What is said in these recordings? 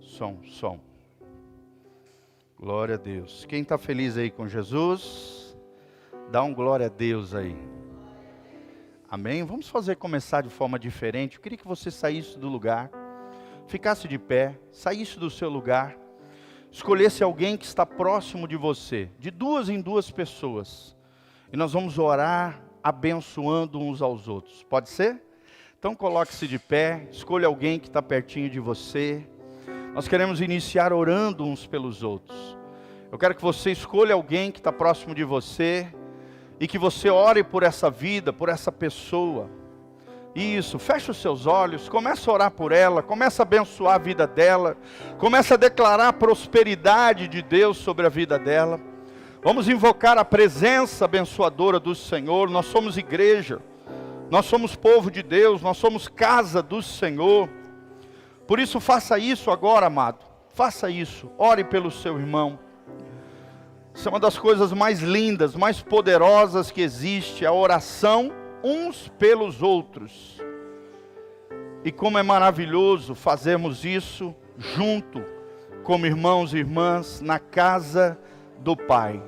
Som. Glória a Deus. Quem está feliz aí com Jesus, dá um glória a Deus aí. Amém? Vamos começar de forma diferente. Eu queria que você saísse do lugar, ficasse de pé, saísse do seu lugar, escolhesse alguém que está próximo de você, de duas em duas pessoas. E nós vamos orar abençoando uns aos outros. Pode ser? Então coloque-se de pé, escolha alguém que está pertinho de você. Nós queremos iniciar orando uns pelos outros. Eu quero que você escolha alguém que está próximo de você e que você ore por essa vida, por essa pessoa. Isso, feche os seus olhos, começa a orar por ela, começa a abençoar a vida dela, começa a declarar a prosperidade de Deus sobre a vida dela. Vamos invocar a presença abençoadora do Senhor. Nós somos igreja, nós somos povo de Deus, nós somos casa do Senhor. Por isso faça isso agora, amado, faça isso, ore pelo seu irmão. Isso é uma das coisas mais lindas, mais poderosas que existe, a oração uns pelos outros. E como é maravilhoso fazermos isso junto, como irmãos e irmãs, na casa do Pai.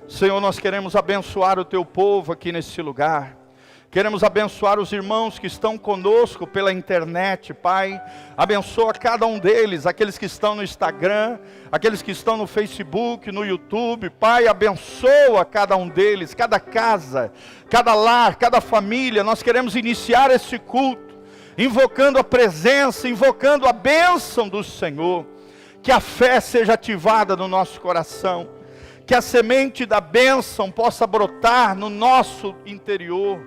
Senhor, nós queremos abençoar o teu povo aqui nesse lugar. Queremos abençoar os irmãos que estão conosco pela internet, Pai. Abençoa cada um deles, aqueles que estão no Instagram, aqueles que estão no Facebook, no YouTube. Pai, abençoa cada um deles, cada casa, cada lar, cada família. Nós queremos iniciar esse culto, invocando a presença, invocando a bênção do Senhor. Que a fé seja ativada no nosso coração. Que a semente da bênção possa brotar no nosso interior.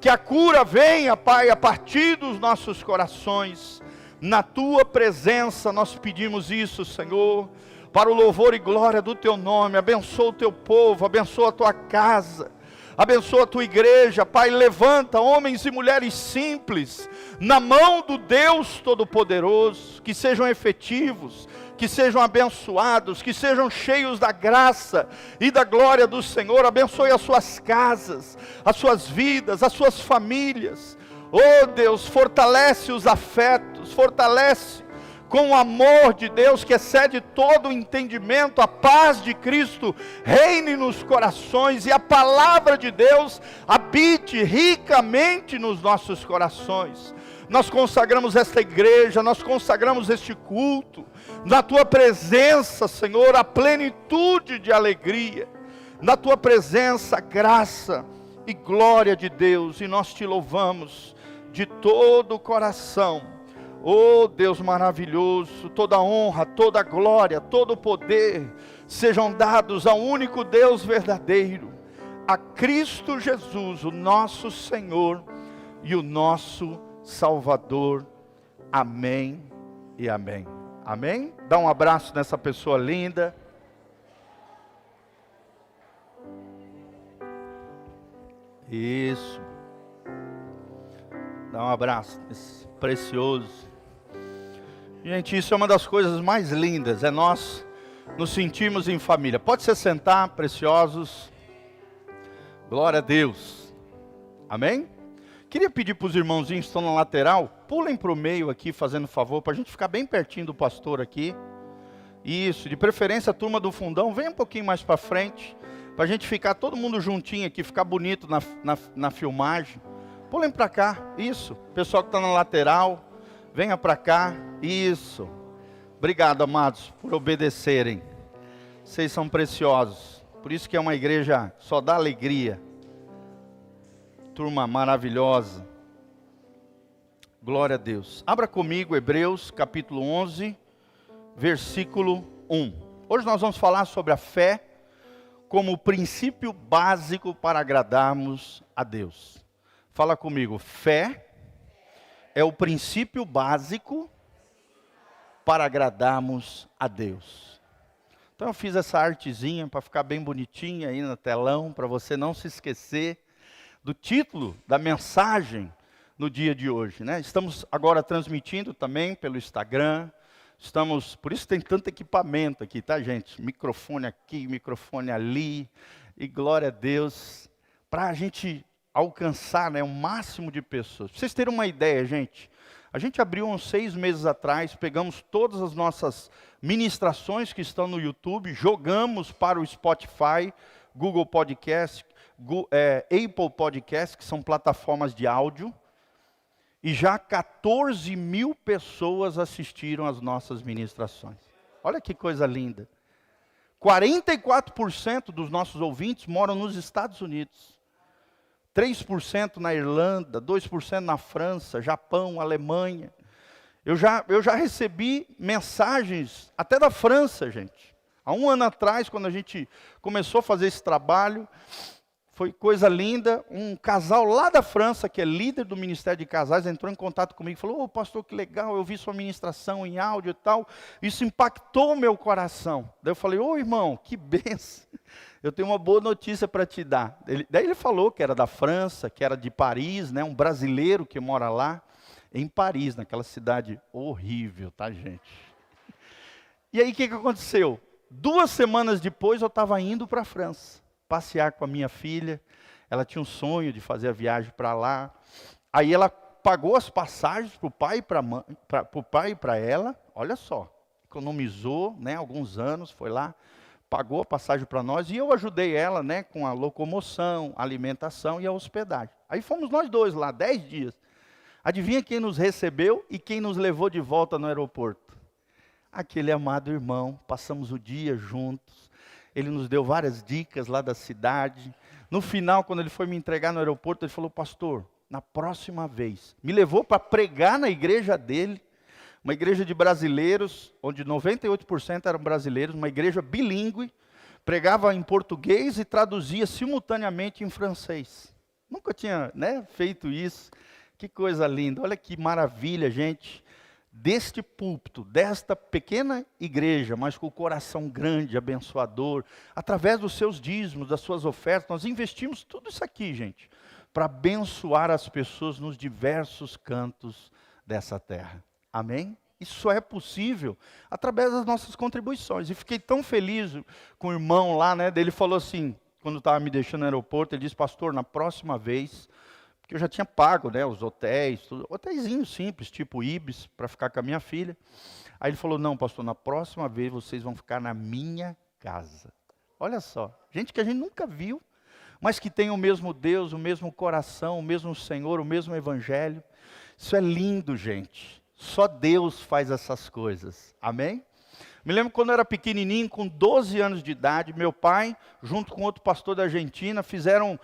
Que a cura venha, Pai, a partir dos nossos corações. Na Tua presença nós pedimos isso, Senhor, para o louvor e glória do Teu nome. Abençoa o Teu povo, abençoa a Tua casa, abençoa a Tua igreja. Pai, levanta homens e mulheres simples, na mão do Deus Todo-Poderoso, que sejam efetivos, que sejam abençoados, que sejam cheios da graça e da glória do Senhor. Abençoe as suas casas, as suas vidas, as suas famílias. Oh Deus, fortalece os afetos, fortalece com o amor de Deus que excede todo o entendimento, a paz de Cristo reine nos corações e a palavra de Deus habite ricamente nos nossos corações. Nós consagramos esta igreja, nós consagramos este culto, na Tua presença, Senhor, a plenitude de alegria, na Tua presença, graça e glória de Deus, e nós Te louvamos de todo o coração. Oh Deus maravilhoso, toda honra, toda glória, todo poder, sejam dados ao único Deus verdadeiro, a Cristo Jesus, o nosso Senhor e o nosso Salvador. Amém e amém. Amém? Dá um abraço nessa pessoa linda. Isso. Dá um abraço nesse precioso. Gente, isso é uma das coisas mais lindas, é nós nos sentirmos em família. Pode se sentar, preciosos. Glória a Deus. Amém? Queria pedir para os irmãozinhos que estão na lateral, pulem para o meio aqui, fazendo favor, para a gente ficar bem pertinho do pastor aqui. Isso, de preferência a turma do fundão, vem um pouquinho mais para frente, para a gente ficar todo mundo juntinho aqui, ficar bonito na filmagem. Pulem para cá, isso. Pessoal que está na lateral, venha para cá, isso. Obrigado, amados, por obedecerem. Vocês são preciosos, por isso que é uma igreja só dá alegria. Turma maravilhosa, glória a Deus. Abra comigo Hebreus capítulo 11, versículo 1. Hoje nós vamos falar sobre a fé como o princípio básico para agradarmos a Deus. Fala comigo, fé é o princípio básico para agradarmos a Deus. Então eu fiz essa artezinha para ficar bem bonitinha aí no telão, para você não se esquecer do título da mensagem no dia de hoje, né? Estamos agora transmitindo também pelo Instagram, por isso tem tanto equipamento aqui, tá gente? Microfone aqui, microfone ali, e glória a Deus, para a gente alcançar, né, o máximo de pessoas. Para vocês terem uma ideia, gente, A gente abriu uns 6 meses atrás, pegamos todas as nossas ministrações que estão no YouTube, jogamos para o Spotify, Google Podcast, Apple Podcast, que são plataformas de áudio, e já 14 mil pessoas assistiram às nossas ministrações. Olha que coisa linda. 44% dos nossos ouvintes moram nos Estados Unidos. 3% na Irlanda, 2% na França, Japão, Alemanha. Eu já recebi mensagens até da França, gente. Há 1 ano atrás, quando a gente começou a fazer esse trabalho, foi coisa linda. Um casal lá da França, que é líder do Ministério de Casais, entrou em contato comigo e falou: "Ô, pastor, que legal, eu vi sua ministração em áudio e tal. Isso impactou o meu coração." Daí eu falei: "Ô, irmão, que benção. Eu tenho uma boa notícia para te dar." Daí ele falou que era da França, que era de Paris, né, um brasileiro que mora lá, em Paris, naquela cidade horrível, tá, gente? E aí o que aconteceu? 2 semanas depois eu estava indo para a França, passear com a minha filha. Ela tinha um sonho de fazer a viagem para lá. Aí ela pagou as passagens para o pai e para ela, olha só, economizou, né, alguns anos, foi lá, pagou a passagem para nós, e eu ajudei ela, né, com a locomoção, a alimentação e a hospedagem. Aí fomos nós dois lá, 10 dias. Adivinha quem nos recebeu e quem nos levou de volta no aeroporto? Aquele amado irmão. Passamos o dia juntos. Ele nos deu várias dicas lá da cidade. No final, quando ele foi me entregar no aeroporto, ele falou: "Pastor, na próxima vez." Me levou para pregar na igreja dele, uma igreja de brasileiros, onde 98% eram brasileiros, uma igreja bilíngue, pregava em português e traduzia simultaneamente em francês. Nunca tinha, né, feito isso. Que coisa linda, olha que maravilha, gente. Deste púlpito, desta pequena igreja, mas com o coração grande, abençoador, através dos seus dízimos, das suas ofertas, nós investimos tudo isso aqui, gente, para abençoar as pessoas nos diversos cantos dessa terra. Amém? Isso só é possível através das nossas contribuições. E fiquei tão feliz com o irmão lá, né? Ele falou assim, quando estava me deixando no aeroporto, ele disse: "Pastor, na próxima vez..." Porque eu já tinha pago, né, os hotéis, tudo, hotéisinhos simples, tipo Ibis, para ficar com a minha filha. Aí ele falou: "Não, pastor, na próxima vez vocês vão ficar na minha casa." Olha só, gente que a gente nunca viu, mas que tem o mesmo Deus, o mesmo coração, o mesmo Senhor, o mesmo Evangelho. Isso é lindo, gente. Só Deus faz essas coisas. Amém? Me lembro quando eu era pequenininho, com 12 anos de idade, meu pai, junto com outro pastor da Argentina, fizeram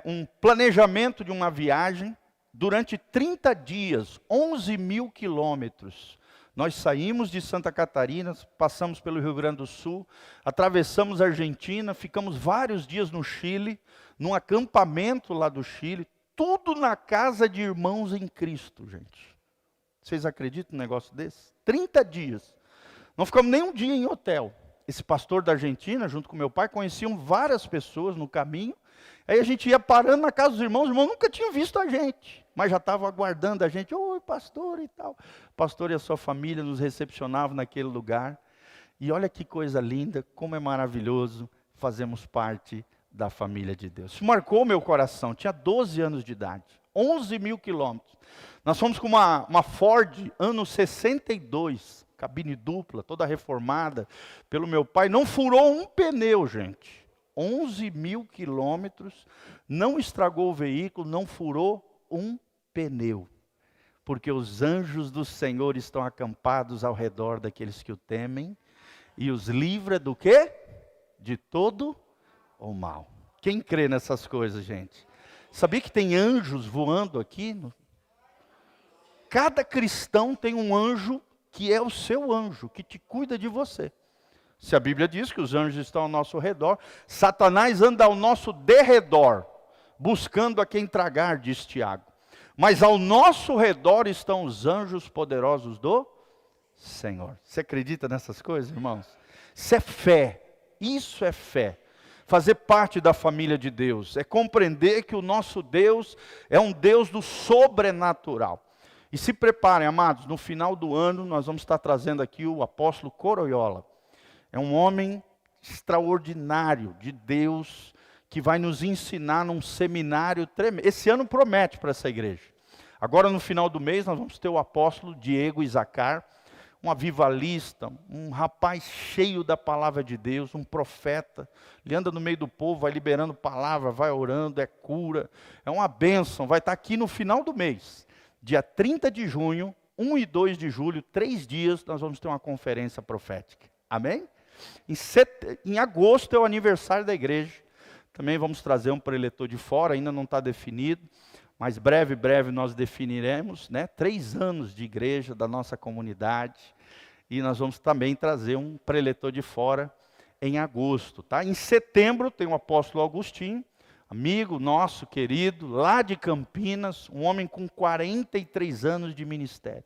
um planejamento de uma viagem. Durante 30 dias, 11 mil quilômetros. Nós saímos de Santa Catarina, passamos pelo Rio Grande do Sul, atravessamos a Argentina, ficamos vários dias no Chile, num acampamento lá do Chile, tudo na casa de irmãos em Cristo, gente. Vocês acreditam num negócio desse? 30 dias. Não ficamos nem um dia em hotel. Esse pastor da Argentina, junto com meu pai, conheciam várias pessoas no caminho. Aí a gente ia parando na casa dos irmãos, os irmãos nunca tinham visto a gente, mas já estavam aguardando a gente. "Oi, pastor," e tal. O pastor e a sua família nos recepcionavam naquele lugar. E olha que coisa linda, como é maravilhoso fazermos parte da família de Deus. Isso marcou meu coração. Tinha 12 anos de idade, 11 mil quilômetros. Nós fomos com uma Ford, ano 62, cabine dupla, toda reformada pelo meu pai. Não furou um pneu, gente. 11 mil quilômetros, não estragou o veículo, não furou um pneu. Porque os anjos do Senhor estão acampados ao redor daqueles que o temem e os livra do quê? De todo o mal. Quem crê nessas coisas, gente? Sabia que tem anjos voando aqui? Cada cristão tem um anjo que é o seu anjo, que te cuida de você. Se a Bíblia diz que os anjos estão ao nosso redor, Satanás anda ao nosso derredor, buscando a quem tragar, diz Tiago. Mas ao nosso redor estão os anjos poderosos do Senhor. Você acredita nessas coisas, irmãos? Isso é fé, isso é fé. Fazer parte da família de Deus, é compreender que o nosso Deus é um Deus do sobrenatural. E se preparem, amados, no final do ano nós vamos estar trazendo aqui o apóstolo Coroiola. É um homem extraordinário de Deus, que vai nos ensinar num seminário tremendo. Esse ano promete para essa igreja. Agora no final do mês nós vamos ter o apóstolo Diego Isacar, um avivalista, um rapaz cheio da palavra de Deus, um profeta. Ele anda no meio do povo, vai liberando palavra, vai orando, é cura, é uma bênção. Vai estar aqui no final do mês, dia 30 de junho, 1 e 2 de julho, 3 dias, nós vamos ter uma conferência profética. Amém? Em agosto é o aniversário da igreja. Também vamos trazer um preletor de fora, ainda não está definido, mas breve nós definiremos, né? 3 anos de igreja da nossa comunidade, e nós vamos também trazer um preletor de fora em agosto, tá? Em setembro tem o apóstolo Agostinho, amigo nosso querido, lá de Campinas, um homem com 43 anos de ministério.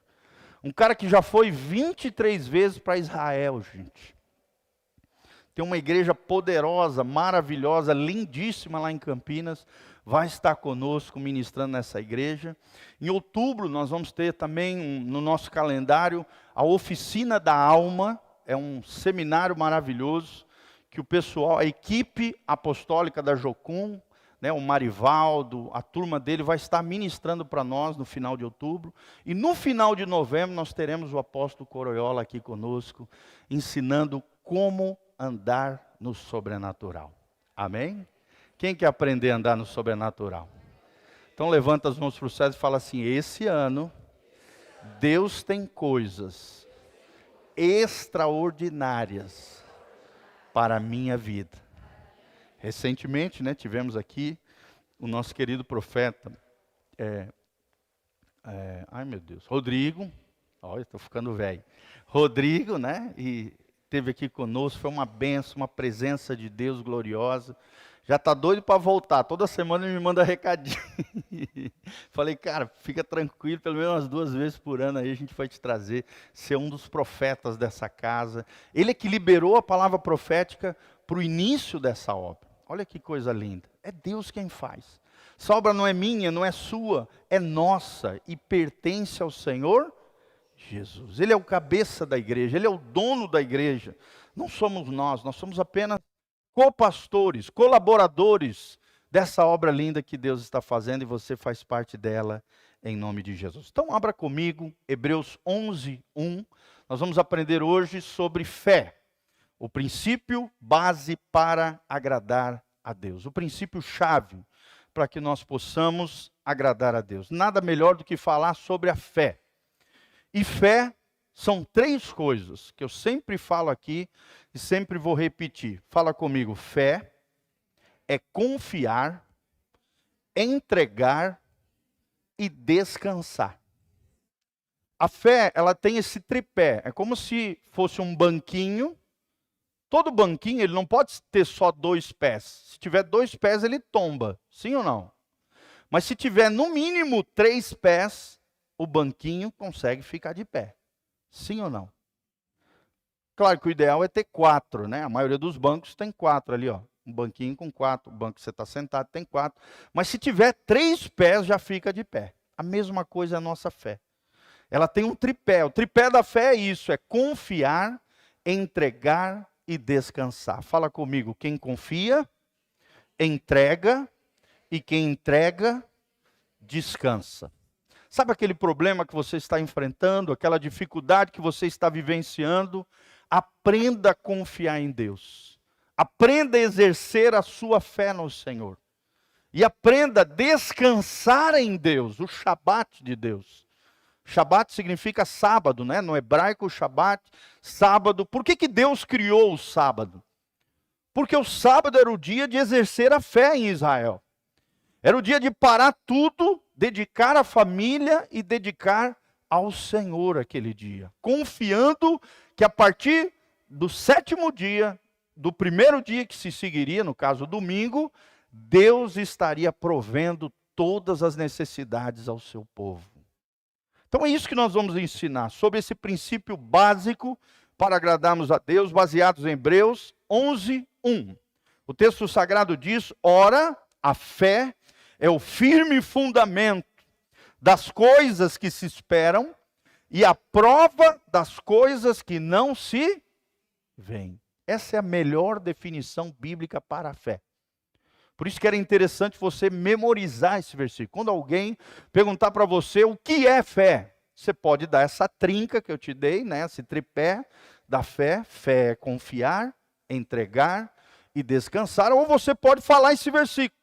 Um cara que já foi 23 vezes para Israel, gente. Tem uma igreja poderosa, maravilhosa, lindíssima lá em Campinas. Vai estar conosco ministrando nessa igreja. Em outubro nós vamos ter também no nosso calendário a Oficina da Alma. É um seminário maravilhoso que o pessoal, a equipe apostólica da Jocum, né, o Marivaldo, a turma dele vai estar ministrando para nós no final de outubro. E no final de novembro nós teremos o apóstolo Coroiola aqui conosco, ensinando como andar no sobrenatural. Amém? Quem quer aprender a andar no sobrenatural? Então levanta as mãos para o céu e fala assim: esse ano, Deus tem coisas extraordinárias para a minha vida. Recentemente, né, tivemos aqui o nosso querido profeta, ai meu Deus, Rodrigo, olha, estou ficando velho. Rodrigo, né, e esteve aqui conosco, foi uma bênção, uma presença de Deus gloriosa. Já está doido para voltar, toda semana ele me manda recadinho. Falei, cara, fica tranquilo, pelo menos umas 2 vezes por ano aí a gente vai te trazer, ser um dos profetas dessa casa. Ele é que liberou a palavra profética para o início dessa obra. Olha que coisa linda, é Deus quem faz. Essa obra não é minha, não é sua, é nossa e pertence ao Senhor Jesus. Ele é o cabeça da igreja, Ele é o dono da igreja. Não somos nós somos apenas copastores, colaboradores dessa obra linda que Deus está fazendo e você faz parte dela em nome de Jesus. Então abra comigo Hebreus 11:1. Nós vamos aprender hoje sobre fé, o princípio base para agradar a Deus, o princípio chave para que nós possamos agradar a Deus. Nada melhor do que falar sobre a fé. E fé são 3 coisas que eu sempre falo aqui e sempre vou repetir. Fala comigo: fé é confiar, entregar e descansar. A fé, ela tem esse tripé, é como se fosse um banquinho. Todo banquinho, ele não pode ter só 2 pés. Se tiver 2 pés, ele tomba, sim ou não? Mas se tiver no mínimo 3 pés, o banquinho consegue ficar de pé. Sim ou não? Claro que o ideal é ter 4, né? A maioria dos bancos tem 4 ali, ó. Um banquinho com 4, o banco que você está sentado tem 4. Mas se tiver 3 pés, já fica de pé. A mesma coisa é a nossa fé. Ela tem um tripé. O tripé da fé é isso, é confiar, entregar e descansar. Fala comigo: quem confia, entrega, e quem entrega, descansa. Sabe aquele problema que você está enfrentando, aquela dificuldade que você está vivenciando? Aprenda a confiar em Deus. Aprenda a exercer a sua fé no Senhor. E aprenda a descansar em Deus, o Shabat de Deus. Shabat significa sábado, né? No hebraico, Shabat, sábado. Por que Deus criou o sábado? Porque o sábado era o dia de exercer a fé em Israel. Era o dia de parar tudo, dedicar a família e dedicar ao Senhor aquele dia. Confiando que a partir do 7º dia, do primeiro dia que se seguiria, no caso domingo, Deus estaria provendo todas as necessidades ao seu povo. Então é isso que nós vamos ensinar, sobre esse princípio básico para agradarmos a Deus, baseados em Hebreus 11:1. O texto sagrado diz: ora, a fé é o firme fundamento das coisas que se esperam e a prova das coisas que não se veem. Essa é a melhor definição bíblica para a fé. Por isso que era interessante você memorizar esse versículo. Quando alguém perguntar para você o que é fé, você pode dar essa trinca que eu te dei, né? Esse tripé da fé. Fé é confiar, entregar e descansar. Ou você pode falar esse versículo,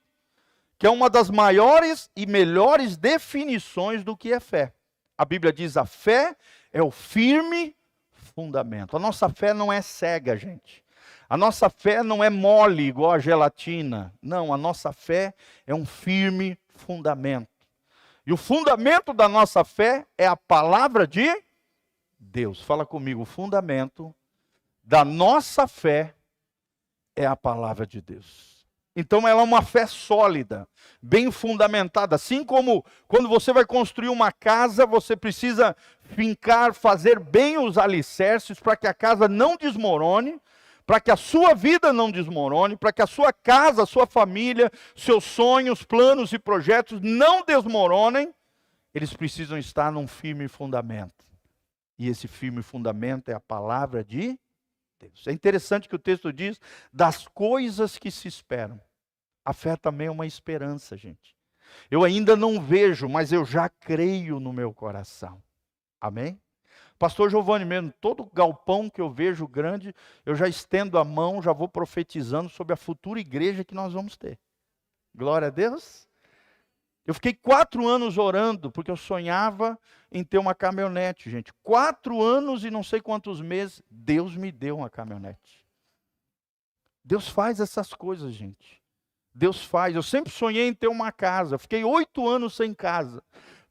que é uma das maiores e melhores definições do que é fé. A Bíblia diz: a fé é o firme fundamento. A nossa fé não é cega, gente. A nossa fé não é mole, igual a gelatina. Não, a nossa fé é um firme fundamento. E o fundamento da nossa fé é a palavra de Deus. Fala comigo, o fundamento da nossa fé é a palavra de Deus. Então ela é uma fé sólida, bem fundamentada. Assim como quando você vai construir uma casa, você precisa fincar, fazer bem os alicerces para que a casa não desmorone, para que a sua vida não desmorone, para que a sua casa, a sua família, seus sonhos, planos e projetos não desmoronem. Eles precisam estar num firme fundamento. E esse firme fundamento é a palavra de Deus. É interessante que o texto diz das coisas que se esperam. A fé também é uma esperança, gente. Eu ainda não vejo, mas eu já creio no meu coração. Amém? Pastor Giovanni mesmo, todo galpão que eu vejo grande, eu já estendo a mão, já vou profetizando sobre a futura igreja que nós vamos ter. Glória a Deus. Eu fiquei 4 anos orando, porque eu sonhava em ter uma caminhonete, gente. 4 anos e não sei quantos meses, Deus me deu uma caminhonete. Deus faz essas coisas, gente. Deus faz. Eu sempre sonhei em ter uma casa. Fiquei 8 anos sem casa,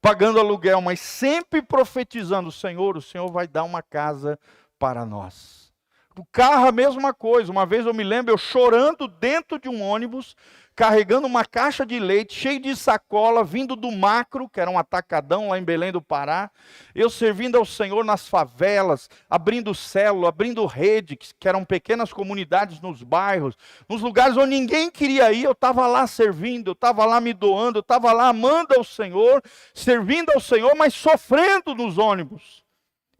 pagando aluguel, mas sempre profetizando: Senhor, o Senhor vai dar uma casa para nós. O carro, a mesma coisa. Uma vez eu me lembro, eu chorando dentro de um ônibus, carregando uma caixa de leite, cheio de sacola, vindo do Macro, que era um atacadão lá em Belém do Pará. Eu servindo ao Senhor nas favelas, abrindo célula, abrindo rede, que eram pequenas comunidades nos bairros, nos lugares onde ninguém queria ir. Eu estava lá servindo, eu estava lá me doando, eu estava lá amando ao Senhor, servindo ao Senhor, mas sofrendo nos ônibus.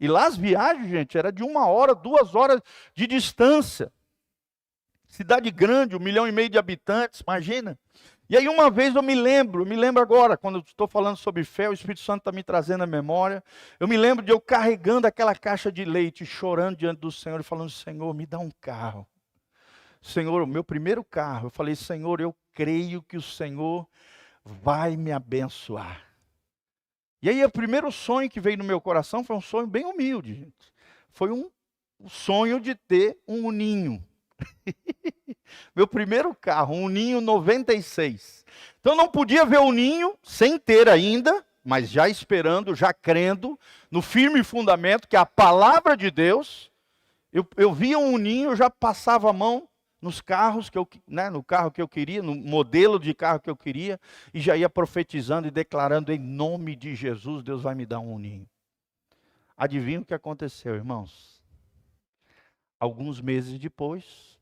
E lá as viagens, gente, era de 1 hora, 2 horas de distância. Cidade grande, 1,5 milhão de habitantes, imagina. E aí uma vez eu me lembro agora, quando eu estou falando sobre fé, o Espírito Santo está me trazendo a memória. Eu me lembro de eu carregando aquela caixa de leite, chorando diante do Senhor e falando: Senhor, me dá um carro. Senhor, o meu primeiro carro. Eu falei: Senhor, eu creio que o Senhor vai me abençoar. E aí o primeiro sonho que veio no meu coração foi um sonho bem humilde, gente. Foi um sonho de ter um Uninho. Meu primeiro carro, um Uninho 96. Então não podia ver o Uninho sem ter ainda, mas já esperando, já crendo no firme fundamento que é a palavra de Deus. Eu via um Uninho, eu já passava a mão nos carros no carro que eu queria, no modelo de carro que eu queria, e já ia profetizando e declarando: em nome de Jesus, Deus vai me dar um Uninho. Adivinha o que aconteceu, irmãos? Alguns meses depois,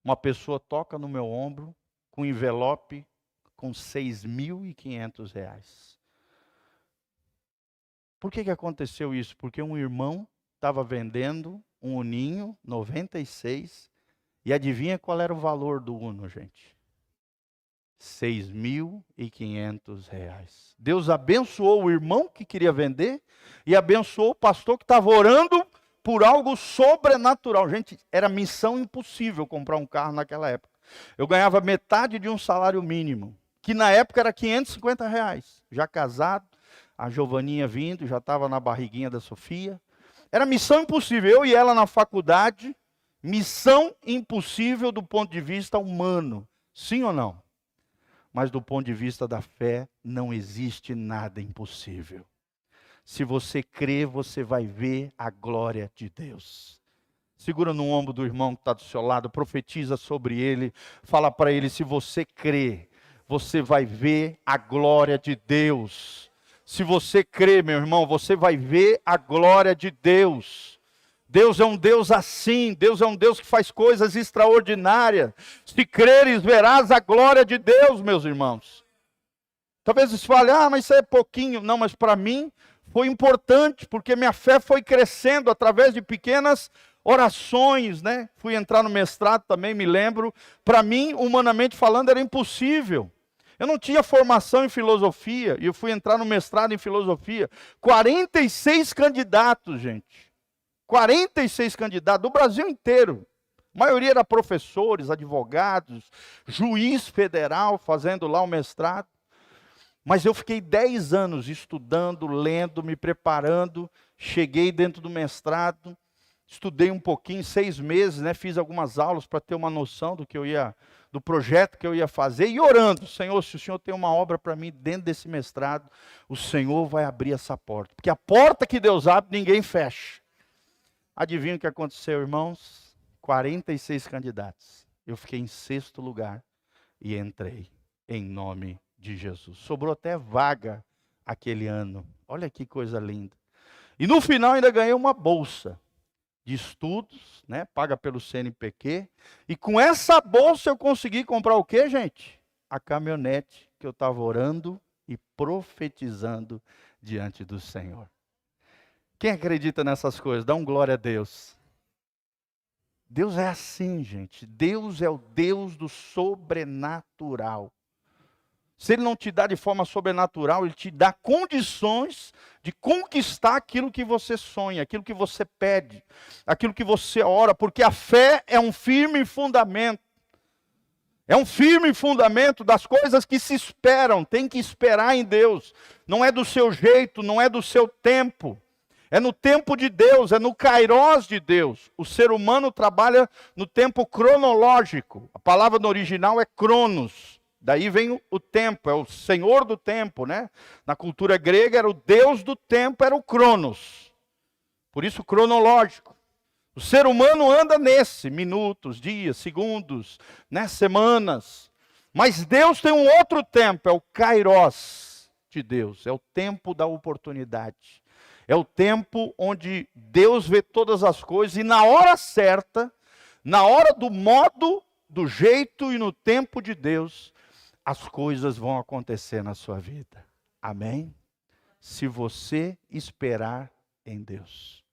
uma pessoa toca no meu ombro com um envelope com R$6.500. Por que aconteceu isso? Porque um irmão estava vendendo um Uninho 96, e adivinha qual era o valor do Uno, gente? R$6.500. Deus abençoou o irmão que queria vender e abençoou o pastor que estava orando por algo sobrenatural. Gente, era missão impossível comprar um carro naquela época. Eu ganhava metade de um salário mínimo, que na época era R$550. Já casado, a Giovaninha vindo, já estava na barriguinha da Sofia. Era missão impossível. Eu e ela na faculdade, missão impossível do ponto de vista humano. Sim ou não? Mas do ponto de vista da fé, não existe nada impossível. Se você crê, você vai ver a glória de Deus. Segura no ombro do irmão que está do seu lado, profetiza sobre ele, fala para ele: se você crê, você vai ver a glória de Deus. Se você crê, meu irmão, você vai ver a glória de Deus. Deus é um Deus assim, Deus é um Deus que faz coisas extraordinárias. Se creres, verás a glória de Deus, meus irmãos. Talvez você fale: mas isso é pouquinho. Não, mas para mim foi importante, porque minha fé foi crescendo através de pequenas orações, né? Fui entrar no mestrado também, me lembro. Para mim, humanamente falando, era impossível. Eu não tinha formação em filosofia, e eu fui entrar no mestrado em filosofia. 46 candidatos, gente. 46 candidatos, do Brasil inteiro. A maioria era professores, advogados, juiz federal, fazendo lá o mestrado. Mas eu fiquei 10 anos estudando, lendo, me preparando. Cheguei dentro do mestrado, estudei um pouquinho, 6 meses, né? Fiz algumas aulas para ter uma noção do projeto que eu ia fazer, e orando: Senhor, se o Senhor tem uma obra para mim dentro desse mestrado, o Senhor vai abrir essa porta. Porque a porta que Deus abre, ninguém fecha. Adivinha o que aconteceu, irmãos? 46 candidatos. Eu fiquei em 6º lugar e entrei, em nome de Jesus. Sobrou até vaga aquele ano. Olha que coisa linda. E no final ainda ganhei uma bolsa de estudos, né, paga pelo CNPq, e com essa bolsa eu consegui comprar o quê, gente? A caminhonete que eu estava orando e profetizando diante do Senhor. Quem acredita nessas coisas? Dá um glória a Deus. Deus é assim, gente. Deus é o Deus do sobrenatural. Se Ele não te dá de forma sobrenatural, Ele te dá condições de conquistar aquilo que você sonha, aquilo que você pede, aquilo que você ora, porque a fé é um firme fundamento. É um firme fundamento das coisas que se esperam, tem que esperar em Deus. Não é do seu jeito, não é do seu tempo. É no tempo de Deus, é no kairós de Deus. O ser humano trabalha no tempo cronológico. A palavra no original é cronos. Daí vem o tempo, é o senhor do tempo, né? Na cultura grega era o deus do tempo, era o Cronos. Por isso cronológico. O ser humano anda nesse, minutos, dias, segundos, né? Semanas. Mas Deus tem um outro tempo, é o Kairos de Deus, é o tempo da oportunidade. É o tempo onde Deus vê todas as coisas e na hora certa, na hora do modo, do jeito e no tempo de Deus, as coisas vão acontecer na sua vida. Amém? Se você esperar em Deus.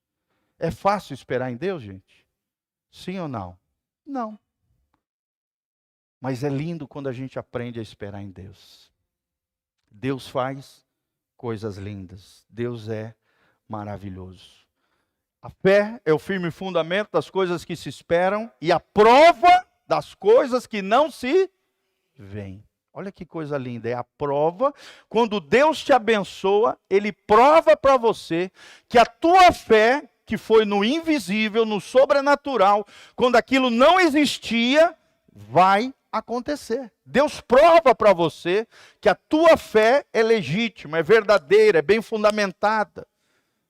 É fácil esperar em Deus, gente? Sim ou não? Não. Mas é lindo quando a gente aprende a esperar em Deus. Deus faz coisas lindas. Deus é maravilhoso. A fé é o firme fundamento das coisas que se esperam e a prova das coisas que não se veem. Olha que coisa linda, é a prova. Quando Deus te abençoa, Ele prova para você que a tua fé, que foi no invisível, no sobrenatural, quando aquilo não existia, vai acontecer. Deus prova para você que a tua fé é legítima, é verdadeira, é bem fundamentada.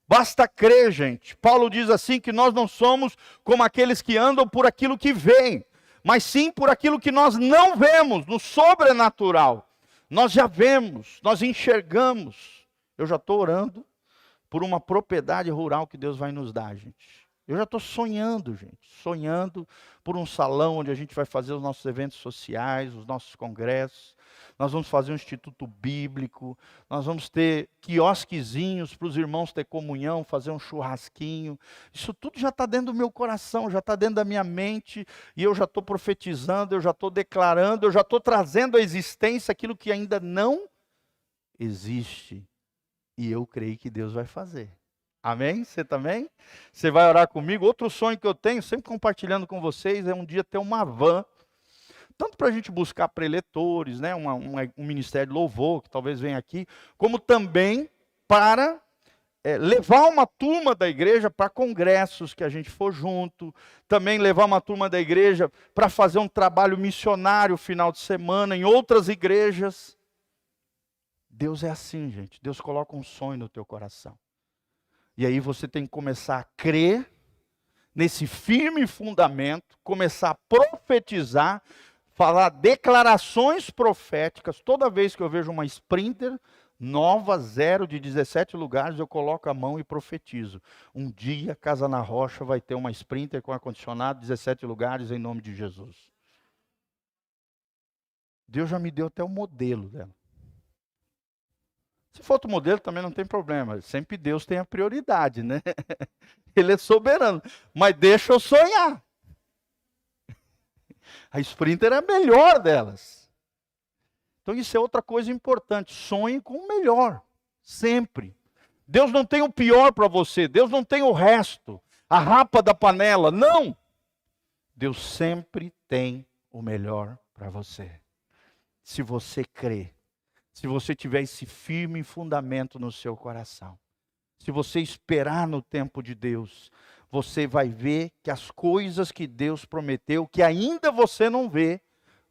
Basta crer, gente. Paulo diz assim que nós não somos como aqueles que andam por aquilo que veem, mas sim por aquilo que nós não vemos, no sobrenatural. Nós já vemos, nós enxergamos. Eu já estou orando por uma propriedade rural que Deus vai nos dar, gente. Eu já estou sonhando, gente. Sonhando por um salão onde a gente vai fazer os nossos eventos sociais, os nossos congressos. Nós vamos fazer um instituto bíblico. Nós vamos ter quiosquezinhos para os irmãos ter comunhão, fazer um churrasquinho. Isso tudo já está dentro do meu coração, já está dentro da minha mente. E eu já estou profetizando, eu já estou declarando, eu já estou trazendo à existência aquilo que ainda não existe. E eu creio que Deus vai fazer. Amém? Você também? Você vai orar comigo? Outro sonho que eu tenho, sempre compartilhando com vocês, é um dia ter uma van. Tanto para a gente buscar preletores, né, um ministério de louvor, que talvez venha aqui, como também para levar uma turma da igreja para congressos que a gente for junto. Também levar uma turma da igreja para fazer um trabalho missionário final de semana em outras igrejas. Deus é assim, gente. Deus coloca um sonho no teu coração. E aí você tem que começar a crer nesse firme fundamento, começar a profetizar, falar declarações proféticas. Toda vez que eu vejo uma sprinter nova, 0 de 17 lugares, eu coloco a mão e profetizo. Um dia, Casa na Rocha vai ter uma sprinter com ar-condicionado, 17 lugares, em nome de Jesus. Deus já me deu até o modelo dela. Se for outro modelo também não tem problema. Sempre Deus tem a prioridade, né? Ele é soberano. Mas deixa eu sonhar. A Sprinter é a melhor delas. Então isso é outra coisa importante. Sonhe com o melhor. Sempre. Deus não tem o pior para você. Deus não tem o resto. A rapa da panela. Não. Deus sempre tem o melhor para você. Se você crê. Se você tiver esse firme fundamento no seu coração. Se você esperar no tempo de Deus, você vai ver que as coisas que Deus prometeu, que ainda você não vê,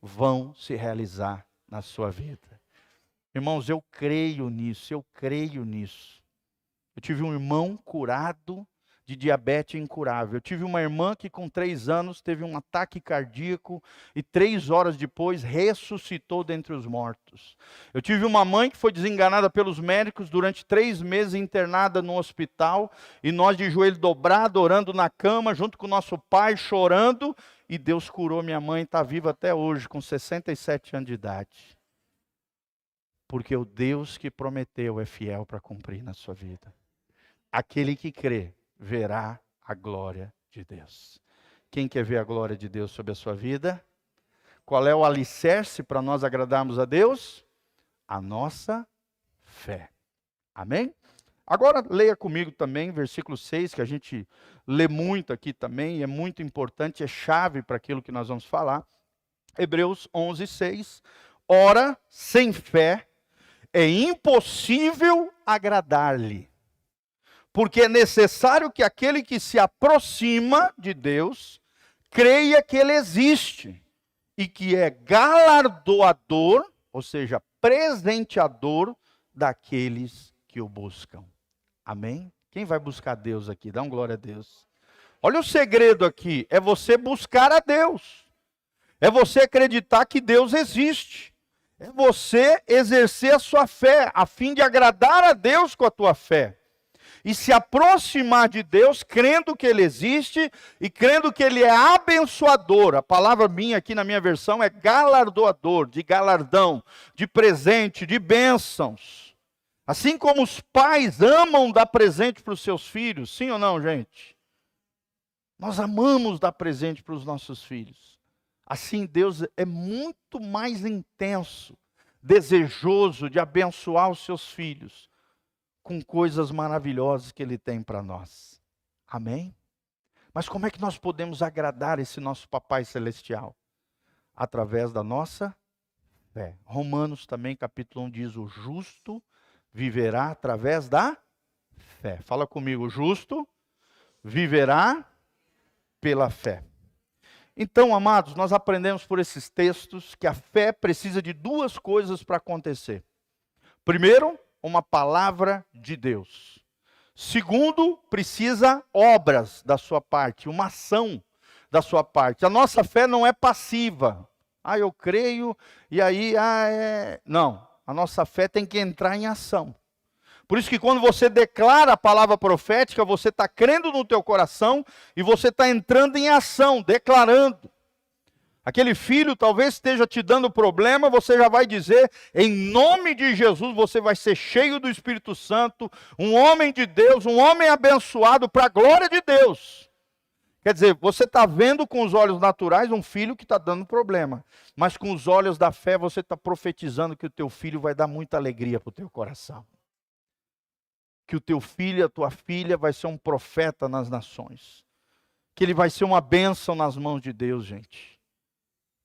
vão se realizar na sua vida. Irmãos, eu creio nisso, eu creio nisso. Eu tive um irmão curado de diabetes incurável. Eu tive uma irmã que com 3 anos teve um ataque cardíaco e 3 horas depois ressuscitou dentre os mortos. Eu tive uma mãe que foi desenganada pelos médicos durante 3 meses internada no hospital e nós de joelho dobrado, orando na cama, junto com o nosso pai, chorando, e Deus curou minha mãe, está viva até hoje, com 67 anos de idade. Porque o Deus que prometeu é fiel para cumprir na sua vida. Aquele que crê verá a glória de Deus. Quem quer ver a glória de Deus sobre a sua vida? Qual é o alicerce para nós agradarmos a Deus? A nossa fé. Amém? Agora leia comigo também, versículo 6, que a gente lê muito aqui também, e é muito importante, é chave para aquilo que nós vamos falar. Hebreus 11, 6. Ora, sem fé, é impossível agradar-lhe. Porque é necessário que aquele que se aproxima de Deus, creia que Ele existe, e que é galardoador, ou seja, presenteador daqueles que o buscam. Amém? Quem vai buscar Deus aqui? Dá um glória a Deus. Olha o segredo aqui, é você buscar a Deus. É você acreditar que Deus existe. É você exercer a sua fé, a fim de agradar a Deus com a tua fé. E se aproximar de Deus, crendo que Ele existe e crendo que Ele é abençoador. A palavra minha aqui na minha versão é galardoador, de galardão, de presente, de bênçãos. Assim como os pais amam dar presente para os seus filhos, sim ou não, gente? Nós amamos dar presente para os nossos filhos. Assim, Deus é muito mais intenso, desejoso de abençoar os seus filhos com coisas maravilhosas que Ele tem para nós. Amém? Mas como é que nós podemos agradar esse nosso Papai Celestial? Através da nossa fé. Romanos também, capítulo 1, diz: o justo viverá através da fé. Fala comigo, o justo viverá pela fé. Então, amados, nós aprendemos por esses textos que a fé precisa de 2 coisas para acontecer. Primeiro, uma palavra de Deus. Segundo, precisa obras da sua parte, uma ação da sua parte. A nossa fé não é passiva. Eu creio e aí, Não, a nossa fé tem que entrar em ação. Por isso que quando você declara a palavra profética, você está crendo no teu coração e você está entrando em ação, declarando. Aquele filho talvez esteja te dando problema, você já vai dizer, em nome de Jesus, você vai ser cheio do Espírito Santo, um homem de Deus, um homem abençoado para a glória de Deus. Quer dizer, você está vendo com os olhos naturais um filho que está dando problema, mas com os olhos da fé você está profetizando que o teu filho vai dar muita alegria para o teu coração. Que o teu filho, a tua filha vai ser um profeta nas nações. Que ele vai ser uma bênção nas mãos de Deus, gente.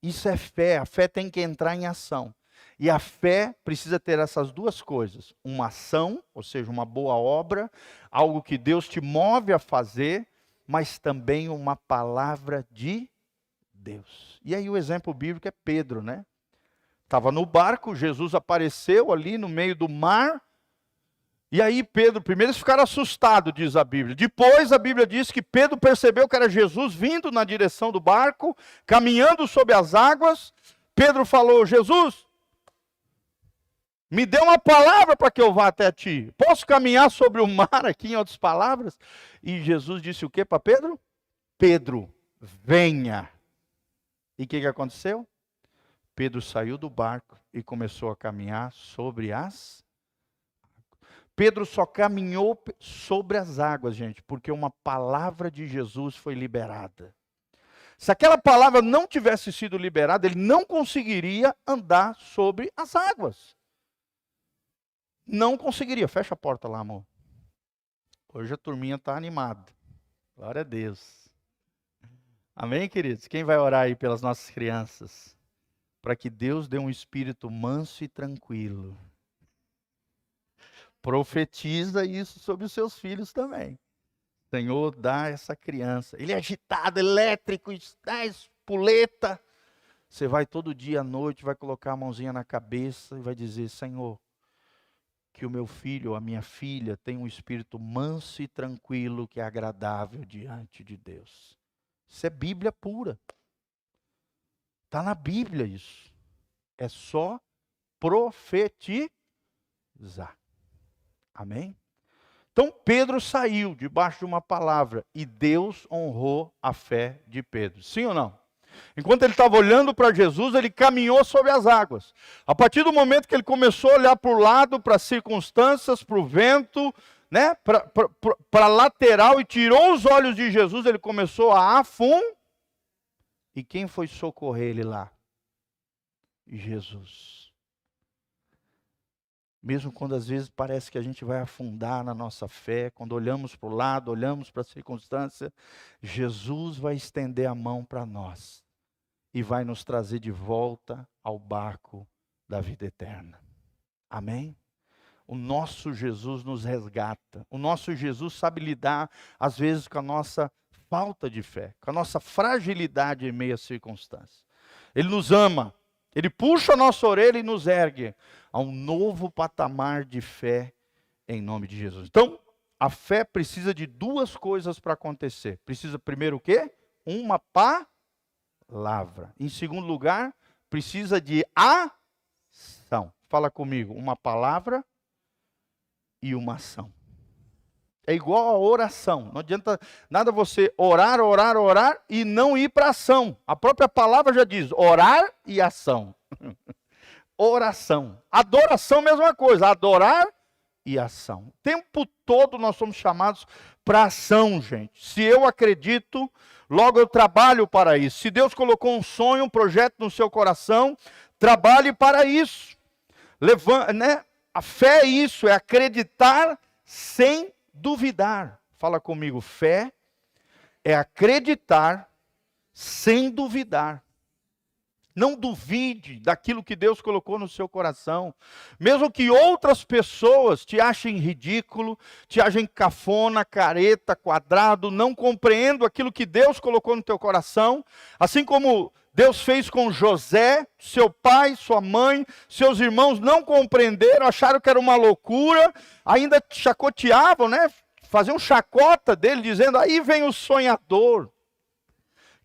Isso é fé, a fé tem que entrar em ação. E a fé precisa ter essas 2 coisas. Uma ação, ou seja, uma boa obra, algo que Deus te move a fazer, mas também uma palavra de Deus. E aí o exemplo bíblico é Pedro, né? Estava no barco, Jesus apareceu ali no meio do mar, e aí Pedro, primeiro eles ficaram assustados, diz a Bíblia. Depois a Bíblia diz que Pedro percebeu que era Jesus vindo na direção do barco, caminhando sobre as águas. Pedro falou: Jesus, me dê uma palavra para que eu vá até ti. Posso caminhar sobre o mar aqui, em outras palavras? E Jesus disse o que para Pedro? Pedro, venha. E o que aconteceu? Pedro saiu do barco e começou a caminhar sobre as Pedro só caminhou sobre as águas, gente, porque uma palavra de Jesus foi liberada. Se aquela palavra não tivesse sido liberada, ele não conseguiria andar sobre as águas. Não conseguiria. Fecha a porta lá, amor. Hoje a turminha está animada. Glória a Deus. Amém, queridos? Quem vai orar aí pelas nossas crianças? Para que Deus dê um espírito manso e tranquilo. Profetiza isso sobre os seus filhos também. Senhor, dá essa criança. Ele é agitado, elétrico, espoleta. Você vai todo dia à noite, vai colocar a mãozinha na cabeça e vai dizer, Senhor, que o meu filho ou a minha filha tenha um espírito manso e tranquilo que é agradável diante de Deus. Isso é Bíblia pura. Está na Bíblia isso. É só profetizar. Amém? Então Pedro saiu debaixo de uma palavra e Deus honrou a fé de Pedro. Sim ou não? Enquanto ele estava olhando para Jesus, ele caminhou sobre as águas. A partir do momento que ele começou a olhar para o lado, para as circunstâncias, para o vento, né, para a lateral e tirou os olhos de Jesus, ele começou a afundar. E quem foi socorrer ele lá? Jesus. Mesmo quando às vezes parece que a gente vai afundar na nossa fé, quando olhamos para o lado, olhamos para a circunstância, Jesus vai estender a mão para nós e vai nos trazer de volta ao barco da vida eterna. Amém? O nosso Jesus nos resgata. O nosso Jesus sabe lidar, às vezes, com a nossa falta de fé, com a nossa fragilidade em meio às circunstâncias. Ele nos ama. Ele puxa a nossa orelha e nos ergue a um novo patamar de fé em nome de Jesus. Então, a fé precisa de duas coisas para acontecer. Precisa primeiro o quê? Uma palavra. Em segundo lugar, precisa de ação. Fala comigo, uma palavra e uma ação. É igual a oração. Não adianta nada você orar e não ir para ação. A própria palavra já diz, orar e ação. Oração. Adoração, mesma coisa. Adorar e ação. O tempo todo nós somos chamados para ação, gente. Se eu acredito, logo eu trabalho para isso. Se Deus colocou um sonho, um projeto no seu coração, trabalhe para isso. Né? A fé é isso, é acreditar sem duvidar. Fala comigo, fé é acreditar sem duvidar. Não duvide daquilo que Deus colocou no seu coração. Mesmo que outras pessoas te achem ridículo, te achem cafona, careta, quadrado, não compreendam aquilo que Deus colocou no teu coração. Assim como Deus fez com José, seu pai, sua mãe, seus irmãos não compreenderam, acharam que era uma loucura, ainda chacoteavam, né? Faziam chacota dele, dizendo, aí vem o sonhador.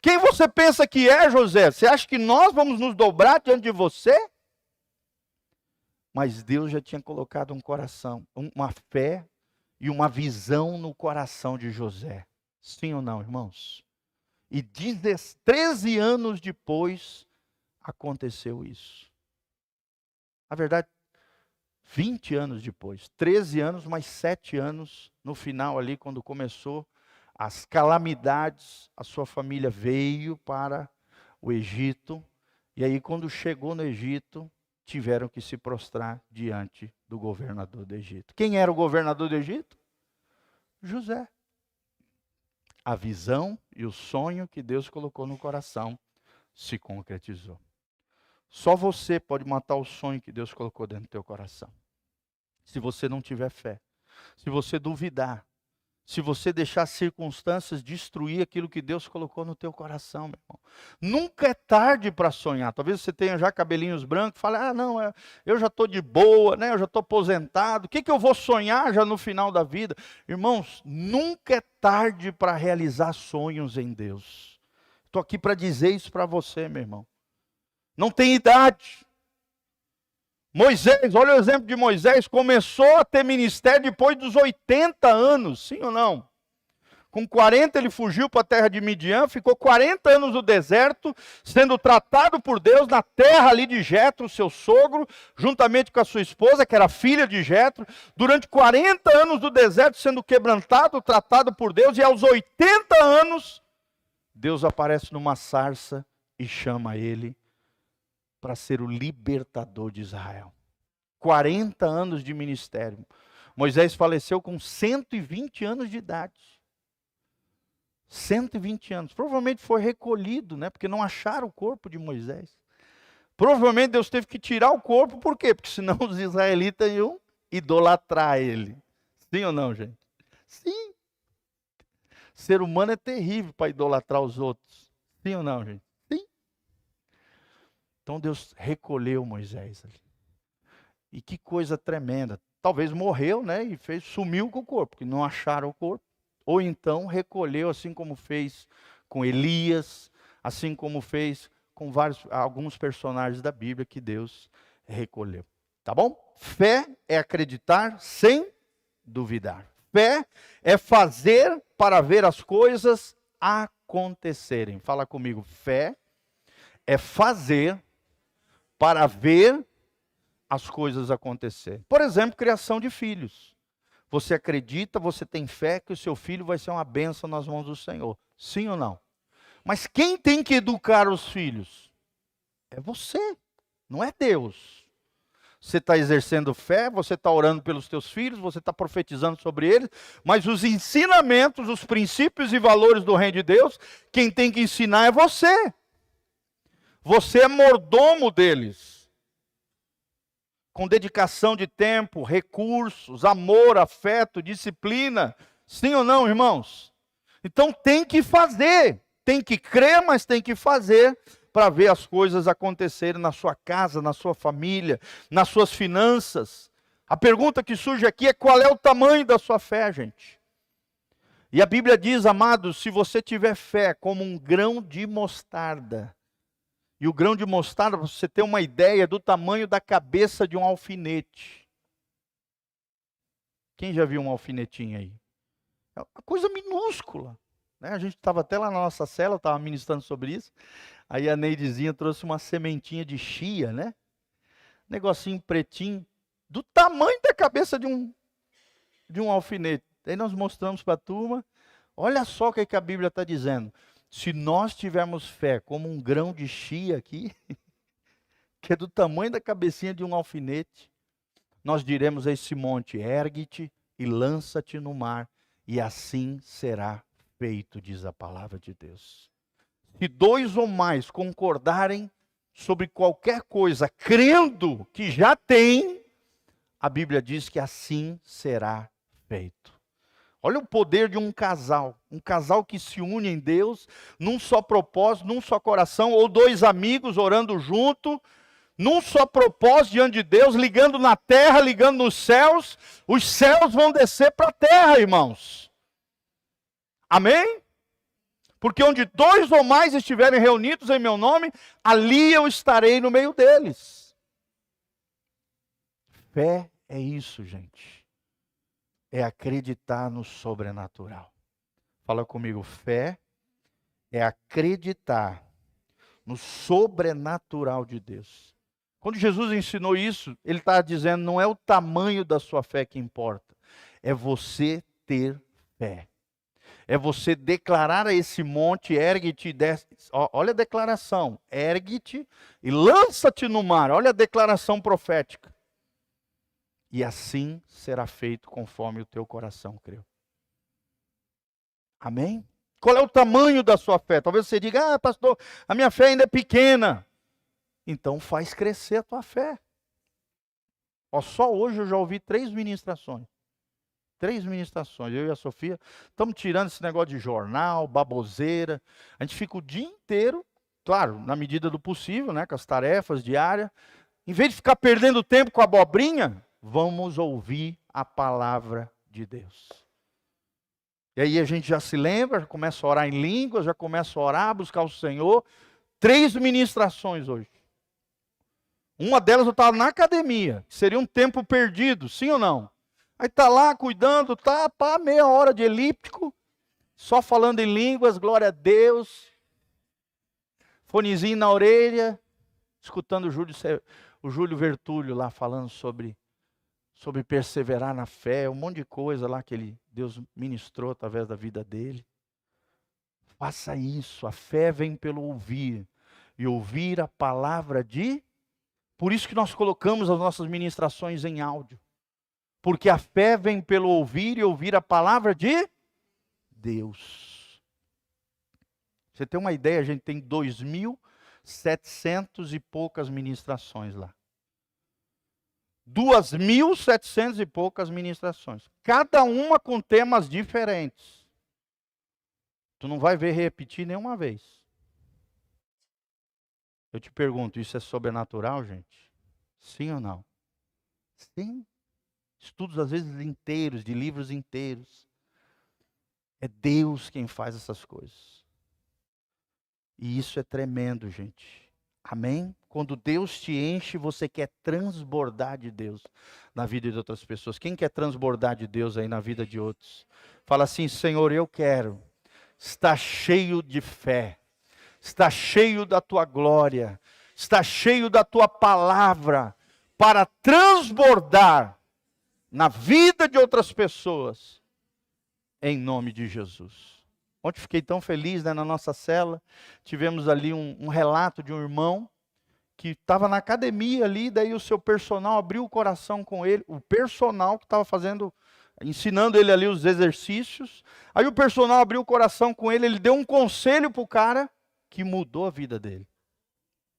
Quem você pensa que é, José? Você acha que nós vamos nos dobrar diante de você? Mas Deus já tinha colocado um coração, uma fé e uma visão no coração de José. Sim ou não, irmãos? E 13 anos depois, aconteceu isso. Na verdade, 20 anos depois. 13 anos, mais 7 anos no final ali, quando começou as calamidades, a sua família veio para o Egito. E aí, quando chegou no Egito, tiveram que se prostrar diante do governador do Egito. Quem era o governador do Egito? José. A visão e o sonho que Deus colocou no coração se concretizou. Só você pode matar o sonho que Deus colocou dentro do teu coração. Se você não tiver fé, se você duvidar, se você deixar as circunstâncias destruir aquilo que Deus colocou no teu coração, meu irmão. Nunca é tarde para sonhar. Talvez você tenha já cabelinhos brancos, fale, não, eu já estou de boa, né? Eu já estou aposentado. O que eu vou sonhar já no final da vida? Irmãos, nunca é tarde para realizar sonhos em Deus. Estou aqui para dizer isso para você, meu irmão. Não tem idade. Moisés, olha o exemplo de Moisés, começou a ter ministério depois dos 80 anos, sim ou não? Com 40 ele fugiu para a terra de Midian, ficou 40 anos no deserto, sendo tratado por Deus na terra ali de Jetro, seu sogro, juntamente com a sua esposa, que era filha de Jetro. Durante 40 anos no deserto, sendo quebrantado, tratado por Deus, e aos 80 anos, Deus aparece numa sarça e chama ele para ser o libertador de Israel. 40 anos de ministério. Moisés faleceu com 120 anos de idade. 120 anos. Provavelmente foi recolhido, né? Porque não acharam o corpo de Moisés. Provavelmente Deus teve que tirar o corpo, por quê? Porque senão os israelitas iam idolatrar ele. Sim ou não, gente? Sim. Ser humano é terrível para idolatrar os outros. Sim ou não, gente? Sim. Então Deus recolheu Moisés ali. E que coisa tremenda. Talvez morreu, né? E sumiu com o corpo, porque não acharam o corpo. Ou então recolheu, assim como fez com Elias, assim como fez com alguns personagens da Bíblia que Deus recolheu. Tá bom? Fé é acreditar sem duvidar. Fé é fazer para ver as coisas acontecerem. Fala comigo. Fé é fazer para ver as coisas acontecerem. Por exemplo, criação de filhos. Você acredita, você tem fé que o seu filho vai ser uma bênção nas mãos do Senhor. Sim ou não? Mas quem tem que educar os filhos? É você, não é Deus. Você está exercendo fé, você está orando pelos teus filhos, você está profetizando sobre eles, mas os ensinamentos, os princípios e valores do reino de Deus, quem tem que ensinar é você. Você é mordomo deles. Com dedicação de tempo, recursos, amor, afeto, disciplina. Sim ou não, irmãos? Então tem que fazer. Tem que crer, mas tem que fazer para ver as coisas acontecerem na sua casa, na sua família, nas suas finanças. A pergunta que surge aqui é: qual é o tamanho da sua fé, gente? E a Bíblia diz, amados, se você tiver fé como um grão de mostarda, e o grão de mostarda, para você ter uma ideia do tamanho da cabeça de um alfinete. Quem já viu um alfinetinho aí? É uma coisa minúscula. Né? A gente estava até lá na nossa cela, estava ministrando sobre isso. Aí a Neidezinha trouxe uma sementinha de chia, né? Negocinho pretinho, do tamanho da cabeça de um alfinete. Aí nós mostramos para a turma. Olha só o que a Bíblia está dizendo. Se nós tivermos fé como um grão de chia aqui, que é do tamanho da cabecinha de um alfinete, nós diremos a esse monte: ergue-te e lança-te no mar, e assim será feito, diz a palavra de Deus. Se dois ou mais concordarem sobre qualquer coisa, crendo que já tem, a Bíblia diz que assim será feito. Olha o poder de um casal que se une em Deus, num só propósito, num só coração, ou dois amigos orando junto, num só propósito diante de Deus, ligando na terra, ligando nos céus, os céus vão descer para a terra, irmãos. Amém? Porque onde dois ou mais estiverem reunidos em meu nome, ali eu estarei no meio deles. Fé é isso, gente. É acreditar no sobrenatural. Fala comigo, fé é acreditar no sobrenatural de Deus. Quando Jesus ensinou isso, ele está dizendo, não é o tamanho da sua fé que importa, é você ter fé. É você declarar a esse monte, ergue-te e desce. Olha a declaração, ergue-te e lança-te no mar. Olha a declaração profética. E assim será feito conforme o teu coração creu. Amém? Qual é o tamanho da sua fé? Talvez você diga, pastor, a minha fé ainda é pequena. Então faz crescer a tua fé. Só hoje eu já ouvi 3 ministrações. 3 ministrações. Eu e a Sofia estamos tirando esse negócio de jornal, baboseira. A gente fica o dia inteiro, claro, na medida do possível, né, com as tarefas diárias. Em vez de ficar perdendo tempo com a abobrinha, vamos ouvir a palavra de Deus. E aí a gente já se lembra, já começa a orar em línguas, já começa a orar, buscar o Senhor. 3 ministrações hoje. Uma delas eu estava na academia, seria um tempo perdido, sim ou não? Aí está lá cuidando, meia hora de elíptico, Só falando em línguas, glória a Deus. Fonezinho na orelha, escutando o Júlio Vertúlio lá falando sobre perseverar na fé, um monte de coisa lá que Deus ministrou através da vida dele. Faça isso, a fé vem pelo ouvir, e ouvir a palavra de... Por isso que nós colocamos as nossas ministrações em áudio. Porque a fé vem pelo ouvir e ouvir a palavra de Deus. Você tem uma ideia, a gente tem 2.700 e poucas ministrações lá. 2.700 e poucas ministrações. Cada uma com temas diferentes. Tu não vai ver repetir nenhuma vez. Eu te pergunto, isso é sobrenatural, gente? Sim ou não? Sim. Estudos às vezes inteiros, de livros inteiros. É Deus quem faz essas coisas. E isso é tremendo, gente. Amém? Quando Deus te enche, você quer transbordar de Deus na vida de outras pessoas. Quem quer transbordar de Deus aí na vida de outros? Fala assim, Senhor, eu quero estar cheio de fé, estar cheio da tua glória, estar cheio da tua palavra, para transbordar na vida de outras pessoas, em nome de Jesus. Ontem fiquei tão feliz, né, na nossa cela, tivemos ali um relato de um irmão, que estava na academia ali, daí o seu personal abriu o coração com ele, o personal que estava ensinando ele ali os exercícios, aí o personal abriu o coração com ele, ele deu um conselho para o cara, que mudou a vida dele.